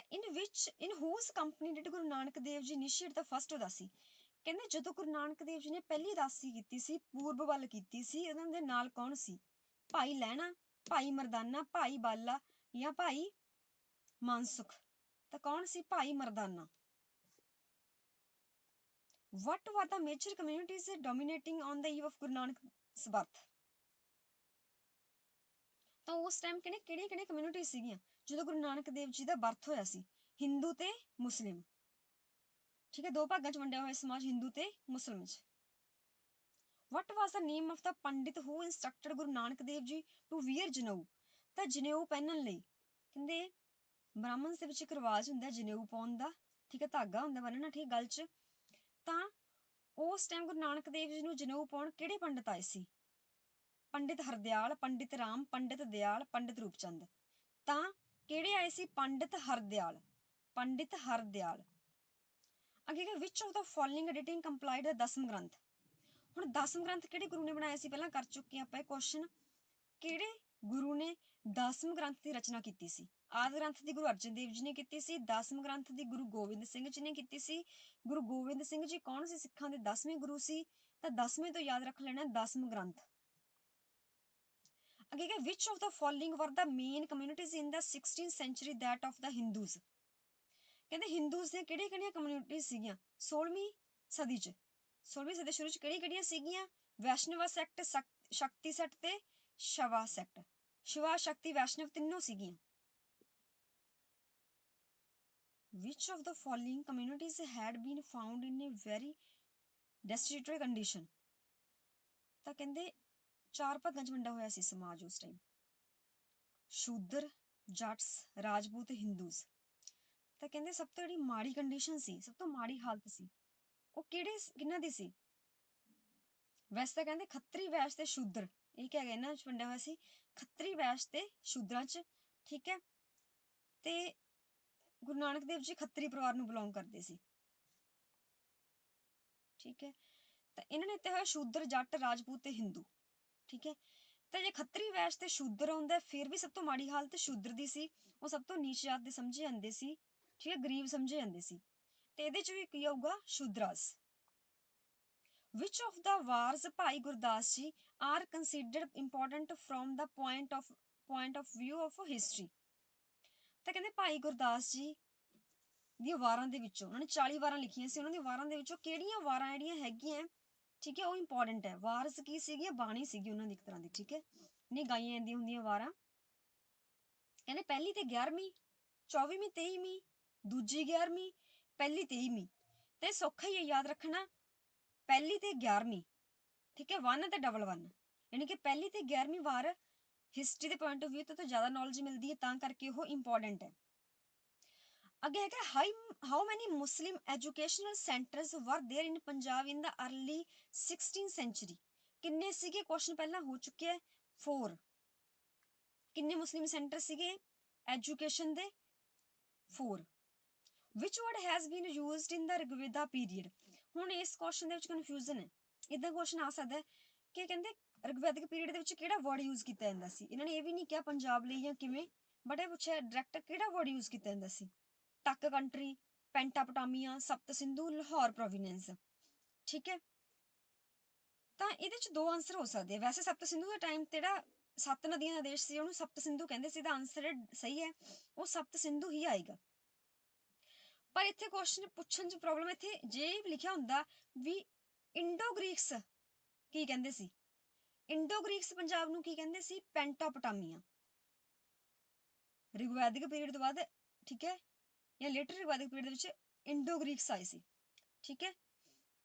ਇਨ ਹੂਜ਼ ਕੰਪਨੀ ਡਿਡ ਗੁਰੂ ਨਾਨਕ ਦੇਵ ਜੀ ਇਨੀਸ਼ੀਏਟ ਦਾ ਫਸਟ ਉਦਾਸੀ? ਕਹਿੰਦੇ ਜਦੋਂ ਗੁਰੂ ਨਾਨਕ ਦੇਵ ਜੀ ਨੇ ਪਹਿਲੀ ਉਦਾਸੀ ਕੀਤੀ ਸੀ, ਪੂਰਬ ਵੱਲ ਕੀਤੀ ਸੀ, ਉਹਨਾਂ ਦੇ ਨਾਲ ਕੌਣ ਸੀ? ਭਾਈ ਲਹਿਣਾ, ਭਾਈ ਮਰਦਾਨਾ, ਭਾਈ ਬਾਲਾ ਜਾਂ ਭਾਈ ਮਾਨਸੁਖ? ਤਾਂ ਕੌਣ ਸੀ? ਭਾਈ Mardana. What were the major communities dominating on the eve of Guru Nanak's birth? ਤਾਂ ਉਸ ਟਾਈਮ ਕਿਹੜੀਆਂ ਕਮਿਊਨਿਟੀ ਸੀਗੀਆਂ ਜਦੋਂ ਗੁਰੂ ਨਾਨਕ ਦੇਵ ਜੀ ਦਾ ਬਰਥ ਹੋਇਆ ਸੀ? ਹਿੰਦੂ ਤੇ ਮੁਸਲਿਮ। ਠੀਕ ਹੈ, ਦੋ ਭਾਗਾਂ 'ਚ ਵੰਡਿਆ ਹੋਇਆ ਸਮਾਜ, ਹਿੰਦੂ ਤੇ ਮੁਸਲਿਮ 'ਚ। What was the name of the Pandit who instructed ਗੁਰੂ ਨਾਨਕ ਦੇਵ ਜੀ to wear ਜਨੇਊ? ਤਾਂ ਜਨੇਊ ਪਹਿਨਣ ਲਈ ਕਹਿੰਦੇ ਬ੍ਰਾਹਮਣ ਦੇ ਵਿੱਚ ਇੱਕ ਰਿਵਾਜ ਹੁੰਦਾ ਜਨੇਊ ਪਾਉਣ ਦਾ। ਠੀਕ ਹੈ, ਧਾਗਾ ਹੁੰਦਾ ਬੰਨਣਾ, ਠੀਕ ਗਲ 'ਚ। ਤਾਂ ਉਸ ਟਾਈਮ ਗੁਰੂ ਨਾਨਕ ਦੇਵ ਜੀ ਨੂੰ ਜਨੇਊ ਪਾਉਣ ਕਿਹੜੇ ਪੰਡਿਤ ਆਏ ਸੀ? ਪੰਡਿਤ ਹਰਦਿਆਲ, ਪੰਡਿਤ ਰਾਮ, ਪੰਡਿਤ ਦਿਆਲ, ਪੰਡਿਤ ਰੂਪਚੰਦ। ਤਾਂ ਕਿਹੜੇ ਆਏ ਬਣਾਏ ਸੀ ਪੰਡਿਤ ਹਰਦਿਆਲ, ਪੰਡਿਤ ਹਰਦਿਆਲ। ਅੱਗੇ ਕਿ which of the following editing compiled the Dasam Granth. ਹੁਣ ਦਸਮ ਗ੍ਰੰਥ ਕਿਹੜੇ ਗੁਰੂ ਨੇ ਬਣਾਇਆ ਸੀ, ਪਹਿਲਾਂ ਕਰ ਚੁੱਕੇ ਆਪਾਂ ਇਹ ਕੁਐਸਚਨ। ਕਿਹੜੇ ਗੁਰੂ ਨੇ ਦਸਮ ਗ੍ਰੰਥ ਦੀ ਰਚਨਾ ਕੀਤੀ ਸੀ? ਆਦਿ ਗ੍ਰੰਥ ਦੀ ਗੁਰੂ ਅਰਜਨ ਦੇਵ ਜੀ ਨੇ ਕੀਤੀ ਸੀ, ਦਸਮ ਗ੍ਰੰਥ ਦੀ ਗੁਰੂ ਗੋਬਿੰਦ ਸਿੰਘ ਜੀ ਨੇ ਕੀਤੀ ਸੀ। ਗੁਰੂ ਗੋਬਿੰਦ ਸਿੰਘ ਜੀ ਕੌਣ ਸੀ? ਸਿੱਖਾਂ ਦੇ 10ਵੇਂ ਗੁਰੂ ਸੀ, ਤਾਂ 10ਵੇਂ ਤੋਂ ਯਾਦ ਰੱਖ ਲੈਣਾ ਦਸਮ ਗ੍ਰੰਥ। ਅੱਗੇ ਕਿ which of the following were the main communities in the 16th century that of the Hindus. ਕਹਿੰਦੇ ਹਿੰਦੂਜ਼ ਦੀਆਂ ਕਿਹੜੀਆਂ-ਕਿਹੜੀਆਂ ਕਮਿਊਨਿਟੀਜ਼ ਸੀਗੀਆਂ 16ਵੀਂ ਸਦੀ 'ਚ? 16ਵੀਂ ਸਦੀ ਦੇ ਸ਼ੁਰੂ 'ਚ ਕਿਹੜੀਆਂ-ਕਿਹੜੀਆਂ ਸੀਗੀਆਂ? ਵੈਸ਼ਨਵ ਸੈਕਟ, ਸ਼ਕਤੀ ਸੈਕਟ ਤੇ ਸ਼ਵਾ ਸੈਕਟ। ਸ਼ਿਵਾ, ਸ਼ਕਤੀ, ਵੈਸ਼ਨਵ ਤਿੰਨੋਂ ਸੀਗੀਆਂ। Which of the following communities had been found in a very destitute condition? ਤਾਂ ਕਹਿੰਦੇ ਚਾਰ ਭਾਗਾਂ 'ਚ ਵੰਡਾ ਹੋਇਆ ਸੀ ਸਮਾਜ ਉਸ ਟਾਈਮ, ਸ਼ੂਦਰ, ਜੱਟਸ, ਰਾਜਪੂਤ, ਹਿੰਦੂਜ਼। ਤਾਂ ਕਹਿੰਦੇ ਸਭ ਤੋਂ ਜਿਹੜੀ ਮਾੜੀ ਕੰਡੀਸ਼ਨ ਸੀ, ਸਭ ਤੋਂ ਮਾੜੀ ਹਾਲਤ ਸੀ, ਉਹ ਕਿਹਨਾਂ ਦੀ ਸੀ? ਵੈਸੇ ਤਾਂ ਕਹਿੰਦੇ ਖੱਤਰੀ, ਵੈਸ਼ ਤੇ ਸ਼ੂਦਰ, ਇਹ ਕਿਹਾ ਗਿਆ ਇਹਨਾਂ 'ਚ ਵੰਡਿਆ ਹੋਇਆ ਸੀ, ਖੱਤਰੀ, ਵੈਸ਼ ਤੇ ਸ਼ੂਦਰਾਂ 'ਚ। ਠੀਕ ਹੈ, ਤੇ ਗੁਰੂ ਨਾਨਕ ਦੇਵ ਜੀ ਖੱਤਰੀ ਪਰਿਵਾਰ ਨੂੰ ਬਿਲੋਂਗ ਕਰਦੇ ਸੀ। ਠੀਕ ਹੈ, ਤਾਂ ਇਹਨਾਂ ਨੇ ਦਿੱਤੇ ਹੋਏ ਸ਼ੂਦਰ, ਜੱਟ, ਰਾਜਪੂਤ ਤੇ ਹਿੰਦੂ। ਠੀਕ ਹੈ, ਤਾਂ ਜੇ ਖੱਤਰੀ, ਵੈਸ਼ ਤੇ ਸ਼ੂਦਰ ਆਉਂਦਾ, ਫਿਰ ਵੀ ਸਭ ਤੋਂ ਮਾੜੀ ਹਾਲਤ ਸ਼ੂਦਰ ਦੀ ਸੀ। ਉਹ ਸਭ ਤੋਂ ਨੀਚ ਜਾਤ ਦੇ ਸਮਝੇ ਜਾਂਦੇ ਸੀ। ਠੀਕ ਹੈ, ਗਰੀਬ ਸਮਝੇ ਜਾਂਦੇ ਸੀ। ਤੇ ਇਹਦੇ ਚ ਵੀ ਕੀ ਆਊਗਾ? ਸ਼ੂਦਰਾਸ। Which of the wars Bhai Gurdas ji are considered important from the point of view of history? ਤਾਂ ਕਹਿੰਦੇ ਭਾਈ ਗੁਰਦਾਸ ਜੀ ਦੀਆਂ ਵਾਰਾਂ ਦੇ ਵਿੱਚੋਂ, ਉਹਨਾਂ ਨੇ 40 ਵਾਰਾਂ ਲਿਖੀਆਂ ਸੀ, ਉਹਨਾਂ ਦੀਆਂ ਵਾਰਾਂ ਦੇ ਵਿੱਚੋਂ ਕਿਹੜੀਆਂ ਵਾਰਾਂ ਜਿਹੜੀਆਂ ਹੈਗੀਆਂ, ਠੀਕ ਹੈ, ਉਹ ਇੰਪੋਰਟੈਂਟ ਹੈ। ਵਾਰਸ ਕੀ ਸੀਗੀਆਂ? ਬਾਣੀ ਸੀਗੀ ਉਹਨਾਂ ਦੀ ਇੱਕ ਤਰ੍ਹਾਂ ਦੀ। ਠੀਕ ਹੈ, ਨਹੀਂ ਗਾਈਆਂ ਜਾਂਦੀਆਂ ਹੁੰਦੀਆਂ ਵਾਰਾਂ। ਕਹਿੰਦੇ ਪਹਿਲੀ ਤੇ 11ਵੀਂ, 24ਵੀਂ, 23ਵੀਂ, ਦੂਜੀ 11ਵੀਂ, ਪਹਿਲੀ 23ਵੀਂ। ਤੇ ਸੌਖਾ ਹੀ ਹੈ ਯਾਦ ਰੱਖਣਾ, ਪਹਿਲੀ ਤੇ 11ਵੀਂ। ਠੀਕ ਹੈ, 1 ਤੇ 11, ਯਾਨੀ ਕਿ ਪਹਿਲੀ ਤੇ 11ਵੀਂ ਵਾਰ ਹਿਸਟਰੀ ਦੇ ਪੁਆਇੰਟ ਆਫ ਵਿਊ ਤੋਂ ਜ਼ਿਆਦਾ ਨੌਲੇਜ ਮਿਲਦੀ ਹੈ, ਤਾਂ ਕਰਕੇ ਉਹ ਇੰਪੋਰਟੈਂਟ ਹੈ। ਅੱਗੇ ਹੈਗਾ how many Muslim educational centres were there in Punjab in the early 16th century? ਕਿੰਨੇ ਸੀਗੇ? ਕੁਐਸਚਨ ਪਹਿਲਾਂ ਹੋ ਚੁੱਕਿਆ ਹੈ, 4। ਕਿੰਨੇ ਮੁਸਲਿਮ ਸੈਂਟਰ ਸੀਗੇ ਐਜੂਕੇਸ਼ਨ ਦੇ? 4। Which word has been used in the Rigveda period? ਹੁਣ ਇਸ ਕੁਐਸਚਨ ਦੇ ਵਿੱਚ ਕਨਫਿਊਜ਼ਨ ਹੈ। ਇਦਾਂ ਕੁਐਸਚਨ ਆ ਸਕਦਾ ਹੈ ਕਿ ਕਹਿੰਦੇ ਰਿਗਵੈਦਿਕ ਪੀਰੀਅਡ ਦੇ ਵਿੱਚ ਕਿਹੜਾ ਵਰਡ ਯੂਜ਼ ਕੀਤਾ ਜਾਂਦਾ ਸੀ। ਇਹਨਾਂ ਨੇ ਇਹ ਵੀ ਨਹੀਂ ਕਿਹਾ ਪੰਜਾਬ ਲਈ ਜਾਂ ਕਿਵੇਂ, ਬਟ ਇਹ ਪੁੱਛਿਆ ਡਾਇਰੈਕਟ ਕਿਹੜਾ ਵਰਡ ਯੂਜ਼ ਕੀਤਾ ਜਾਂਦਾ ਸੀ। ਟੱਕ ਕੰਟਰੀ, ਪੈਂਟਾਪਟਾਮੀਆ, ਸਪਤ ਸਿੰਧੂ, ਲਾਹੌਰ ਪ੍ਰੋਵੀਨੈਂਸ। ਠੀਕ ਹੈ, ਤਾਂ ਇਹਦੇ ਚ ਦੋ ਆਂਸਰ ਹੋ ਸਕਦੇ। ਵੈਸੇ ਸਪਤ ਸਿੰਧੂ ਦੇ ਟਾਈਮ ਤੇ ਜਿਹੜਾ 7 ਨਦੀਆਂ ਦਾ ਦੇਸ਼ ਸੀ ਉਹਨੂੰ ਸਪਤ ਸਿੰਧੂ ਕਹਿੰਦੇ ਸੀ। ਦਾ ਆਂਸਰ ਸਹੀ ਹੈ, ਉਹ ਸਪਤ ਸਿੰਧੂ ਹੀ ਆਏਗਾ। ਪਰ ਇੱਥੇ ਕੁਐਸਚਨ ਪੁੱਛਣ ਚ ਪ੍ਰੋਬਲਮ, ਇੱਥੇ ਜੇ ਲਿਖਿਆ ਹੁੰਦਾ ਵੀ ਇੰਡੋ ਗ੍ਰੀਕਸ ਕੀ ਕਹਿੰਦੇ ਸੀ, ਇੰਡੋ ਗ੍ਰੀਕਸ ਪੰਜਾਬ ਨੂੰ ਕੀ ਕਹਿੰਦੇ ਸੀ? ਪੈਂਟਾਪਟਾਮੀਆ। ਰਿਗਵੈਦਿਕ ਪੀਰੀਅਡ ਤੋਂ ਬਾਅਦ, ਠੀਕ ਹੈ, ਜਾਂ ਲੇਟਰ ਰਿਗਵੈਦਿਕ ਪੀਰੀਅਡ ਦੇ ਵਿੱਚ ਇੰਡੋ ਗ੍ਰੀਕਸ ਆਏ ਸੀ। ਠੀਕ ਹੈ,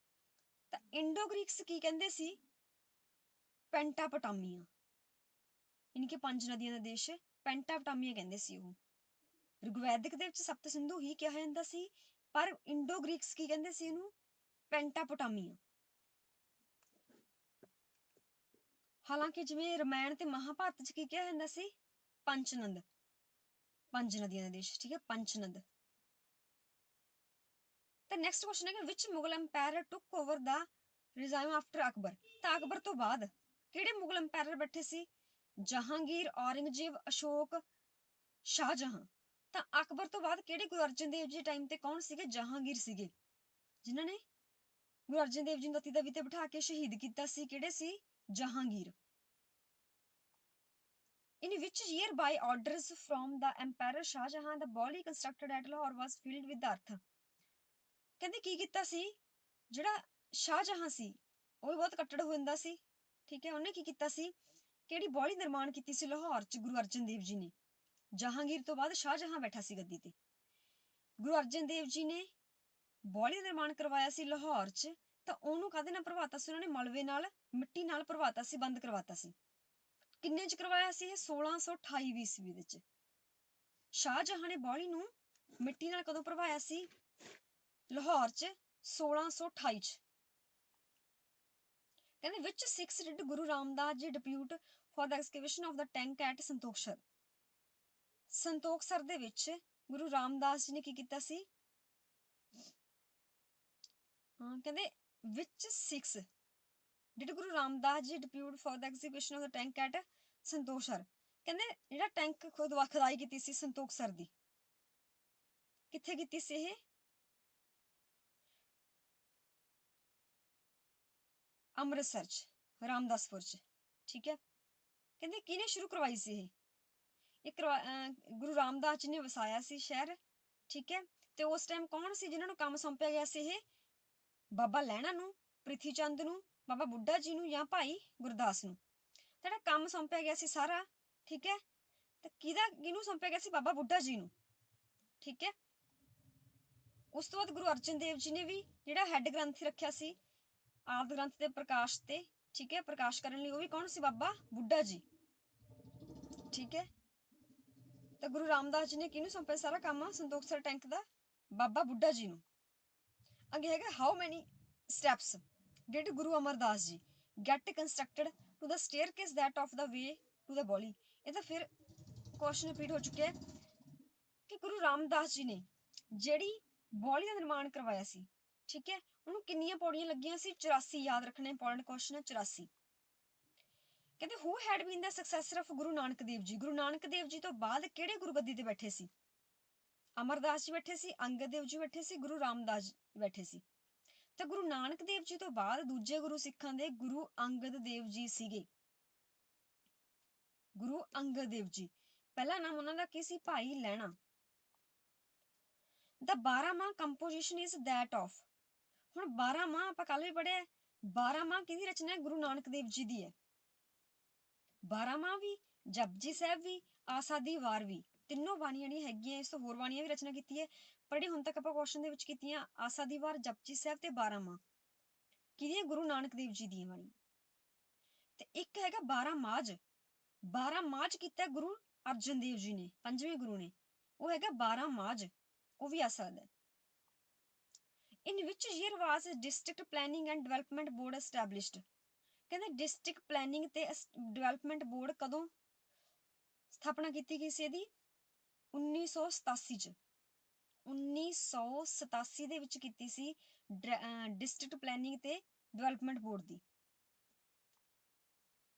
ਤਾਂ ਇੰਡੋ ਗ੍ਰੀਕਸ ਕੀ ਕਹਿੰਦੇ ਸੀ? ਪੈਂਟਾਪਟਾਮੀਆ, ਯਾਨੀ ਕਿ 5 ਨਦੀਆਂ ਦਾ ਦੇਸ਼, ਪੈਂਟਾਪਟਾਮੀਆ ਕਹਿੰਦੇ ਸੀ ਉਹ। ਰਿਗਵੈਦਿਕ ਦੇ ਵਿੱਚ ਸਪਤ ਸਿੰਧੂ ਹੀ ਕਿਹਾ ਜਾਂਦਾ ਸੀ, ਪਰ ਇੰਡੋ ਗ੍ਰੀਕਸ ਕੀ ਕਹਿੰਦੇ ਸੀ ਇਹਨੂੰ? ਪੈਂਟਾਪਟਾਮੀਆ। ਹਾਲਾਂਕਿ ਜਿਵੇਂ ਰਾਮਾਇਣ ਤੇ ਮਹਾਭਾਰਤ ਚ ਕੀ ਕਿਹਾ ਜਾਂਦਾ ਸੀ? ਪੰਚਨੰਦ, 5 ਨਦੀਆਂ ਦਾ ਦੇਸ਼। ਠੀਕ ਹੈ, ਪੰਚਨੰਦ। ਤਾਂ ਨੈਕਸਟ ਕੁਐਸਚਨ ਹੈ ਕਿ ਵਿਚ ਮੁਗਲ ਅੰਪਾਇਰ ਟੁਕ ਓਵਰ ਦਾ ਰਿਜ਼ਾਈਮ ਆਫਟਰ ਅਕਬਰ? ਤਾਂ ਅਕਬਰ ਤੋਂ ਬਾਅਦ ਕਿਹੜੇ ਮੁਗਲ ਅੰਪਾਇਰ ਬੈਠੇ ਸੀ? ਜਹਾਂਗੀਰ, ਔਰੰਗਜ਼ੇਬ, ਅਸ਼ੋਕ, ਸ਼ਾਹਜਹਾਂ। ਤਾਂ ਅਕਬਰ ਤੋਂ ਬਾਅਦ ਕਿਹੜੇ ਗੁਰੂ ਅਰਜਨ ਦੇਵ ਜੀ ਟਾਈਮ ਤੇ ਕੌਣ ਸੀਗੇ? ਜਹਾਂਗੀਰ ਸੀਗੇ, ਜਿਨ੍ਹਾਂ ਨੇ ਗੁਰੂ ਅਰਜਨ ਦੇਵ ਜੀ ਨੂੰ ਦਿੱਤੀ ਤਵੀ ਤੇ ਬਿਠਾ ਕੇ ਸ਼ਹੀਦ ਕੀਤਾ ਸੀ। ਕਿਹੜੇ ਸੀ? Jahangir. In which year by orders from the Emperor Shah Jahan the body constructed at Lahore was filled with earth? ਕਹਿੰਦੇ ਕੀ ਕੀਤਾ ਸੀ ਜਿਹੜਾ ਸ਼ਾਹਜਹਾਂ ਸੀ, ਉਹ ਵੀ ਬਹੁਤ ਕੱਟੜ ਹੋ ਜਾਂਦਾ ਸੀ। ਠੀਕ ਹੈ, ਉਹਨੇ ਕੀ ਕੀਤਾ ਸੀ? ਕਿਹੜੀ ਬੋਲੀ ਨਿਰਮਾਣ ਕੀਤੀ ਸੀ ਲਾਹੌਰ ਚ ਗੁਰੂ ਅਰਜਨ ਦੇਵ ਜੀ ਨੇ? ਜਹਾਂਗੀਰ ਤੋਂ ਬਾਅਦ ਸ਼ਾਹਜਹਾਂ ਬੈਠਾ ਸੀ ਗੱਦੀ ਤੇ। ਗੁਰੂ ਅਰਜਨ ਦੇਵ ਜੀ ਨੇ ਬੋਲੀ ਦਾ ਨਿਰਮਾਣ ਕਰਵਾਇਆ ਸੀ ਲਾਹੌਰ ਚ, ਤਾਂ ਉਹਨੂੰ ਕਾਹਦੇ ਨਾਲ ਭਰਵਾਤਾ ਸੀ? ਉਹਨਾਂ ਨੇ ਮਲਬੇ ਨਾਲ, ਮਿੱਟੀ ਨਾਲ ਭਰਵਾਤਾ ਸੀ, ਬੰਦ ਕਰਵਾਤਾ ਸੀ। ਕਿੰਨੇ ਚ ਕਰਵਾਇਆ ਸੀ ਇਹ? 1628 ਈਸਵੀ ਵਿੱਚ। ਸ਼ਾਹਜਹਾਂ ਨੇ ਬੋਲੀ ਨੂੰ ਮਿੱਟੀ ਨਾਲ ਕਦੋਂ ਭਰਵਾਇਆ ਸੀ? ਲਾਹੌਰ ਚ 1628 ਚ। ਕਹਿੰਦੇ which Sikhs did Guru Ramdas ji depute for the excavation of the tank at Santokhsar? Santokhsar ਦੇ ਵਿੱਚ ਗੁਰੂ ਰਾਮਦਾਸ ਜੀ ਨੇ ਕੀ ਕੀਤਾ ਸੀ? ਕਹਿੰਦੇ which six did Guru Ramdas ji depute for the execution of the tank at Santokh sir? ਕਹਿੰਦੇ ਜਿਹੜਾ ਟੈਂਕ ਖੁਦਾਈ ਕੀਤੀ ਸੀ ਸੰਤੋਖ ਸਰ ਦੀ, ਕਿੱਥੇ ਕੀਤੀ ਸੀ ਇਹ? ਅੰਮ੍ਰਿਤਸਰ ਚ, ਰਾਮਦਾਸਪੁਰ ਚ। ਠੀਕ ਹੈ, ਕਹਿੰਦੇ ਕਿਹਨੇ ਸ਼ੁਰੂ ਕਰਵਾਈ ਸੀ ਇਹ? ਗੁਰੂ ਰਾਮਦਾਸ ਜੀ ਨੇ ਵਸਾਇਆ ਸੀ ਸ਼ਹਿਰ। ਠੀਕ ਹੈ, ਤੇ ਉਸ ਟਾਈਮ ਕੌਣ ਸੀ ਜਿਨ੍ਹਾਂ ਨੂੰ ਕੰਮ ਸੌਂਪਿਆ ਗਿਆ ਸੀ ਇਹ? ਬਾਬਾ ਲਹਿਣਾ ਨੂੰ, ਪ੍ਰਿਥੀ ਚੰਦ ਨੂੰ, ਬਾਬਾ ਬੁੱਢਾ ਜੀ ਨੂੰ, ਜਾਂ ਭਾਈ ਗੁਰਦਾਸ ਨੂੰ। ਜਿਹੜਾ ਕੰਮ ਸੌਂਪਿਆ ਗਿਆ ਸੀ ਸਾਰਾ, ਠੀਕ ਹੈ, ਤੇ ਕਿਹਨੂੰ ਸੌਂਪਿਆ ਗਿਆ ਸੀ? ਬਾਬਾ ਬੁੱਢਾ ਜੀ ਨੂੰ। ਠੀਕ ਹੈ, ਉਸ ਤੋਂ ਬਾਅਦ ਗੁਰੂ ਅਰਜਨ ਦੇਵ ਜੀ ਨੇ ਵੀ ਜਿਹੜਾ ਹੈੱਡ ਗ੍ਰੰਥੀ ਰੱਖਿਆ ਸੀ ਆਦਿ ਗ੍ਰੰਥ ਦੇ ਪ੍ਰਕਾਸ਼ ਤੇ, ਠੀਕ ਹੈ, ਪ੍ਰਕਾਸ਼ ਕਰਨ ਲਈ, ਉਹ ਵੀ ਕੌਣ ਸੀ? ਬਾਬਾ ਬੁੱਢਾ ਜੀ। ਠੀਕ ਹੈ, ਤਾਂ ਗੁਰੂ ਰਾਮਦਾਸ ਜੀ ਨੇ ਕਿਹਨੂੰ ਸੌਂਪਿਆ ਸਾਰਾ ਕੰਮ ਸੰਤੋਖ ਸਰ ਟੈਂਕ ਦਾ? ਬਾਬਾ ਬੁੱਢਾ ਜੀ ਨੂੰ। ਅੱਗੇ ਹੈਗਾ ਹਾਊ ਮੈਨੀ steps did Guru Amardas ji get constructed to the staircase that of the way to the baoli? ਇਹ ਤਾਂ ਫਿਰ ਕੁਐਸਚਨ ਰਿਪੀਟ ਹੋ ਚੁੱਕਿਆ ਹੈ ਕਿ ਗੁਰੂ ਰਾਮਦਾਸ ਜੀ ਨੇ ਜਿਹੜੀ ਬੋਲੀ ਦਾ ਨਿਰਮਾਣ ਕਰਵਾਇਆ ਸੀ, ਠੀਕ ਹੈ, ਉਹਨੂੰ ਕਿੰਨੀਆਂ ਪੌੜੀਆਂ ਲੱਗੀਆਂ ਸੀ? 84। ਯਾਦ ਰੱਖਣਾ, ਇੰਪੋਰਟੈਂਟ ਕੁਐਸਚਨ ਹੈ, 84। ਕਹਿੰਦੇ who had been the successor of Guru Nanak Dev ji? Guru Nanak Dev ਜੀ ਤੋਂ ਬਾਅਦ ਕਿਹੜੇ ਗੁਰੂ ਗੱਦੀ ਤੇ ਬੈਠੇ ਸੀ? ਅਮਰਦਾਸ ਜੀ ਬੈਠੇ ਸੀ, ਅੰਗਦ ਦੇਵ ਜੀ ਬੈਠੇ ਸੀ, ਗੁਰੂ ਰਾਮਦਾਸ ਜੀ ਬੈਠੇ ਸੀ। ਤਾਂ ਗੁਰੂ ਨਾਨਕ ਦੇਵ ਜੀ ਤੋਂ ਬਾਅਦ ਦੂਜੇ ਗੁਰੂ ਸਿੱਖਾਂ ਦੇ ਗੁਰੂ ਅੰਗਦ ਦੇਵ ਜੀ ਸੀਗੇ। ਗੁਰੂ ਅੰਗਦ ਦੇਵ ਜੀ, ਪਹਿਲਾ ਨਾਮ ਉਹਨਾਂ ਦਾ ਕੀ ਸੀ? ਭਾਈ ਲਹਿਣਾ। The 12ਵਾਂ ਕੰਪੋਜੀਸ਼ਨ ਇਜ਼ that of? ਹੁਣ 12ਵਾਂ ਆਪਾਂ ਕੱਲ ਵੀ ਪੜ੍ਹਿਆ, 12ਵਾਂ ਕਿਹਦੀ ਰਚਨਾ ਹੈ? ਗੁਰੂ ਨਾਨਕ ਦੇਵ ਜੀ ਦੀ ਹੈ। 12ਵਾਂ ਵੀ, ਜਪਜੀ ਸਾਹਿਬ ਵੀ, ਆਸਾ ਦੀ ਵਾਰ ਵੀ, ਤਿੰਨੋਂ ਬਾਣੀਆਂ ਜਿਹੜੀਆਂ ਹੈਗੀਆਂ, ਇਸ ਤੋਂ ਹੋਰ ਬਾਣੀਆਂ ਵੀ ਰਚਨਾ ਕੀਤੀ ਹੈ, ਪਰ ਜਿਹੜੀ ਹੁਣ ਤੱਕ ਆਪਾਂ ਕੁਐਸਚਨ ਦੇ ਵਿੱਚ ਕੀਤੀਆਂ, ਆਸਾ ਦੀ ਵਾਰ, ਜਪਜੀ ਸਾਹਿਬ ਤੇ 12ਵਾਂ, ਕਿਹਦੀਆਂ? ਗੁਰੂ ਨਾਨਕ ਦੇਵ ਜੀ ਦੀਆਂ ਬਾਣੀਆਂ। ਤੇ ਇੱਕ ਹੈਗਾ 12 ਮਾਝ। 12 ਮਾਝ ਕੀਤਾ ਗੁਰੂ ਅਰਜਨ ਦੇਵ ਜੀ ਨੇ, 5ਵੇਂ ਗੁਰੂ ਨੇ, ਉਹ ਹੈਗਾ 12 ਮਾਝ, ਉਹ ਵੀ ਆ ਸਕਦਾ। In which year was district planning and development board established? ਕਹਿੰਦੇ ਡਿਸਟ੍ਰਿਕਟ ਪਲੈਨਿੰਗ ਤੇ ਡਿਵੈਲਪਮੈਂਟ ਬੋਰਡ ਕਦੋਂ ਸਥਾਪਨਾ ਕੀਤੀ ਗਈ ਸੀ ਇਹਦੀ? 1987 ਚ। 1987 ਦੇ ਵਿੱਚ ਕੀਤੀ ਸੀ ਡਿਸਟ੍ਰਿਕਟ ਪਲੈਨਿੰਗ ਤੇ ਡਿਵੈਲਪਮੈਂਟ ਬੋਰਡ ਦੀ।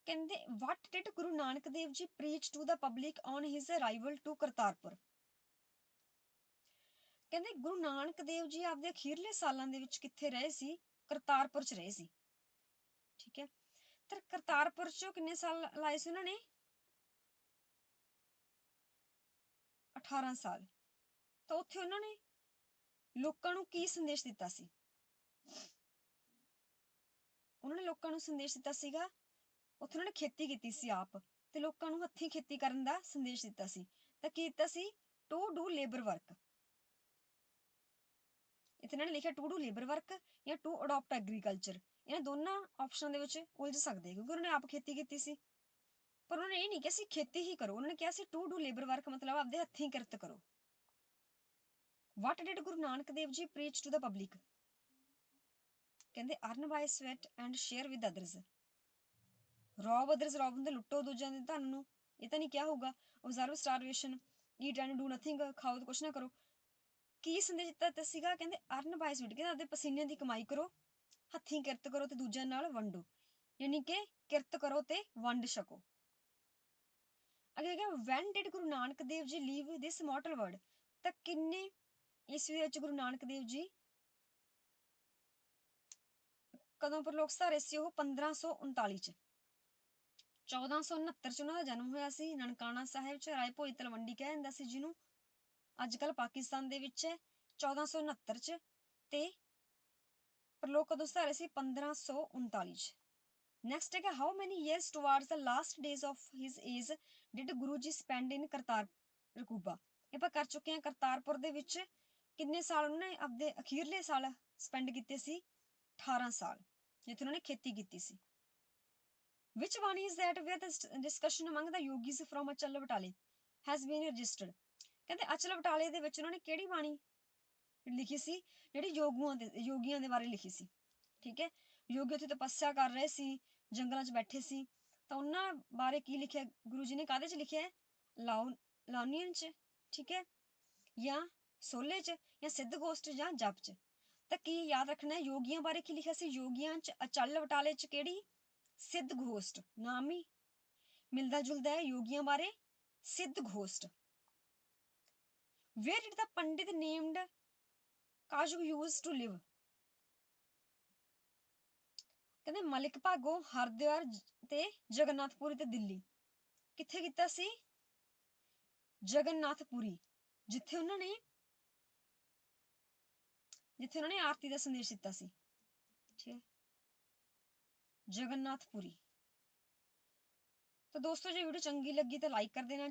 ਕਹਿੰਦੇ what did ਗੁਰੂ ਨਾਨਕ ਦੇਵ ਜੀ preach to the public on his arrival to Kartarpur? ਕਹਿੰਦੇ ਗੁਰੂ ਨਾਨਕ ਦੇਵ ਜੀ ਆਪਦੇ ਅਖੀਰਲੇ ਸਾਲਾਂ ਦੇ ਵਿੱਚ ਕਿੱਥੇ ਰਹੇ ਸੀ? ਕਰਤਾਰਪੁਰ ਚ ਰਹੇ ਸੀ। ਠੀਕ ਹੈ, ਤੇ ਕਰਤਾਰਪੁਰ ਚ ਕਿੰਨੇ ਸਾਲ ਲਾਏ ਸੀ ਉਹਨਾਂ ਨੇ? 18 ਸਾਲ। ਤਾਂ ਉੱਥੇ ਉਹਨਾਂ ਨੇ ਲੋਕਾਂ ਨੂੰ ਕੀ ਸੰਦੇਸ਼ ਦਿੱਤਾ ਸੀ? ਉਹਨਾਂ ਨੇ ਲੋਕਾਂ ਨੂੰ ਸੰਦੇਸ਼ ਦਿੱਤਾ ਸੀਗਾ, ਉੱਥੇ ਉਹਨਾਂ ਨੇ ਖੇਤੀ ਕੀਤੀ ਸੀ ਆਪ, ਤੇ ਲੋਕਾਂ ਨੂੰ ਹੱਥੀਂ ਖੇਤੀ ਕਰਨ ਦਾ ਸੰਦੇਸ਼ ਦਿੱਤਾ ਸੀ। ਤਾਂ ਕੀ ਦਿੱਤਾ ਸੀ? To do labour work. ਇੱਥੇ ਇਹਨਾਂ ਨੇ ਲਿਖਿਆ ਟੂ ਡੂ ਲੇਬਰ ਵਰਕ ਜਾਂ ਟੂ ਅਡਾਪਟ ਐਗਰੀਕਲਚਰ। ਇਹਨਾਂ ਦੋਨਾਂ ਆਪਸ਼ਨਾਂ ਦੇ ਵਿੱਚ ਉਲਝ ਸਕਦੇ, ਕਿਉਂਕਿ ਉਹਨਾਂ ਨੇ ਆਪ ਖੇਤੀ ਕੀਤੀ ਸੀ, ਪਰ ਉਹਨਾਂ ਨੇ ਇਹ ਨਹੀਂ ਕਿਹਾ ਸੀ ਖੇਤੀ ਹੀ ਕਰੋ, ਉਹਨਾਂ ਨੇ ਕਿਹਾ ਸੀ ਟੂ ਡੂ ਲੇਬਰ ਵਰਕ, ਮਤਲਬ ਆਪਦੇ ਹੱਥੀਂ ਕਿਰਤ ਕਰੋ। What did ਗੁਰੂ ਨਾਨਕ ਦੇਵ ਜੀ preach to the public? ਕਹਿੰਦੇ earn by sweat and share with others। rob others, rob ਹੁੰਦੇ ਲੁੱਟੋ ਦੂਜਿਆਂ ਦੇ ਧਨ ਨੂੰ, ਇਹ ਤਾਂ ਨਹੀਂ ਕਿਹਾ ਹੋਊਗਾ। observe starvation, eat and do nothing, ਖਾਓ ਤੇ ਕੁਛ ਨਾ ਕਰੋ। ਕੀ ਸੰਦੇਸ਼ ਦਿੱਤਾ ਸੀਗਾ? ਕਹਿੰਦੇ earn by sweat, ਕਹਿੰਦੇ ਆਪਦੇ ਪਸੀਨੇ ਦੀ ਕਮਾਈ ਕਰੋ, ਹੱਥੀਂ ਕਿਰਤ ਕਰੋ ਤੇ ਦੂਜਿਆਂ ਨਾਲ ਵੰਡੋ, ਯਾਨੀ ਕਿ ਕਿਰਤ ਕਰੋ ਤੇ ਵੰਡ ਛਕੋ। ਅੱਗੇ ਹੈਗਾ when did ਗੁਰੂ ਨਾਨਕ ਦੇਵ ਜੀ leave this mortal world? ਤਾਂ ਕਿੰਨੇ ਈਸਵੀ ਵਿੱਚ ਗੁਰੂ ਨਾਨਕ ਦੇਵ ਜੀ ਕਦੋਂ ਪਰਲੋਕ ਸਿਧਾਰੇ ਸੀ? ਉਹ 1539 ਚ। 1469 ਚ ਉਹਨਾਂ ਦਾ ਜਨਮ ਹੋਇਆ ਸੀ ਨਨਕਾਣਾ ਸਾਹਿਬ ਚ, ਰਾਏ ਭੋਇ ਤਲਵੰਡੀ ਕਹਿ ਦਿੰਦਾ ਸੀ ਜਿਹਨੂੰ, ਅੱਜ ਕੱਲ੍ਹ ਪਾਕਿਸਤਾਨ ਦੇ ਵਿੱਚ ਹੈ। 1469 ਚ, ਤੇ ਪਰਲੋਕ ਕਦੋਂ ਸਿਧਾਰੇ ਸੀ? 1539 ਚ। ਨੈਕਸਟ ਹੈਗਾ ਹਾਊ ਮੈਨੀ years towards the last days of his age did Guru ji spend in Kartar ਰਕੂਬਾ? ਇਹ ਆਪਾਂ ਕਰ ਚੁੱਕੇ ਹਾਂ। ਕਰਤਾਰਪੁਰ ਦੇ ਵਿੱਚ ਕਿੰਨੇ ਸਾਲ ਉਹਨਾਂ ਨੇ ਆਪਦੇ ਅਖੀਰਲੇ ਸਾਲ ਸਪੈਂਡ ਕੀਤੇ ਸੀ? 18 ਸਾਲ, ਜਿੱਥੇ ਉਹਨਾਂ ਨੇ ਖੇਤੀ ਕੀਤੀ ਸੀ। Which one is that where the discussion among the yogis from ਅਚਲ ਬਟਾਲੇ has been registered? ਕਹਿੰਦੇ ਅਚਲ ਬਟਾਲੇ ਦੇ ਵਿੱਚ ਉਹਨਾਂ ਨੇ ਕਿਹੜੀ ਬਾਣੀ ਲਿਖੀ ਸੀ? ਜਿਹੜੀ ਯੋਗੀਆਂ ਦੇ ਬਾਰੇ ਲਿਖੀ ਸੀ। ਠੀਕ ਹੈ, ਯੋਗੀ ਉੱਥੇ ਤਪੱਸਿਆ ਕਰ ਰਹੇ ਸੀ, ਜੰਗਲਾਂ 'ਚ ਬੈਠੇ ਸੀ, ਤਾਂ ਉਹਨਾਂ ਬਾਰੇ ਕੀ ਲਿਖਿਆ ਗੁਰੂ ਜੀ ਨੇ? ਕਾਹਦੇ 'ਚ ਲਿਖਿਆ ਹੈ? ਲਾਓ ਲਾਨੀਅਨ 'ਚ, ਠੀਕ ਹੈ, ਜਾਂ ਸੋਲੇ 'ਚ, ਜਾਂ ਸਿੱਧ ਗੋਸ਼ਟ ਜਾਂ ਜਪ 'ਚ। ਤਾਂ ਕੀ ਯਾਦ ਰੱਖਣਾ ਹੈ, ਯੋਗੀਆਂ ਬਾਰੇ ਕੀ ਲਿਖਿਆ ਸੀ? ਯੋਗੀਆਂ 'ਚ ਅਚਲ ਬਟਾਲੇ 'ਚ ਕਿਹੜੀ? ਸਿੱਧ ਗੋਸ਼ਟ। ਨਾਮ ਹੀ ਮਿਲਦਾ ਜੁਲਦਾ ਹੈ ਯੋਗੀਆਂ ਬਾਰੇ, Siddh Goshti. Where did the pandit named Kashu use to live? ਕਹਿੰਦੇ ਮਲਿਕ ਭਾਗੋ, ਹਰਿਦੁਆਰ ਤੇ ਜਗਨਨਾਥਪੁਰੀ ਤੇ ਦਿੱਲੀ। ਕਿੱਥੇ ਕੀਤਾ ਸੀ? ਜਗਨਨਾਥਪੁਰੀ, ਜਿੱਥੇ ਉਹਨਾਂ ਨੇ ਆਰਤੀ ਦਾ ਸੰਦੇਸ਼ ਦਿੱਤਾ ਸੀ, ਠੀਕ ਹੈ, ਜਗਨਨਾਥਪੁਰੀ। ਤਾਂ ਦੋਸਤੋ ਜੇ ਵੀਡੀਓ ਚੰਗੀ ਲੱਗੀ ਤਾਂ ਲਾਈਕ ਕਰ ਦੇਣਾ।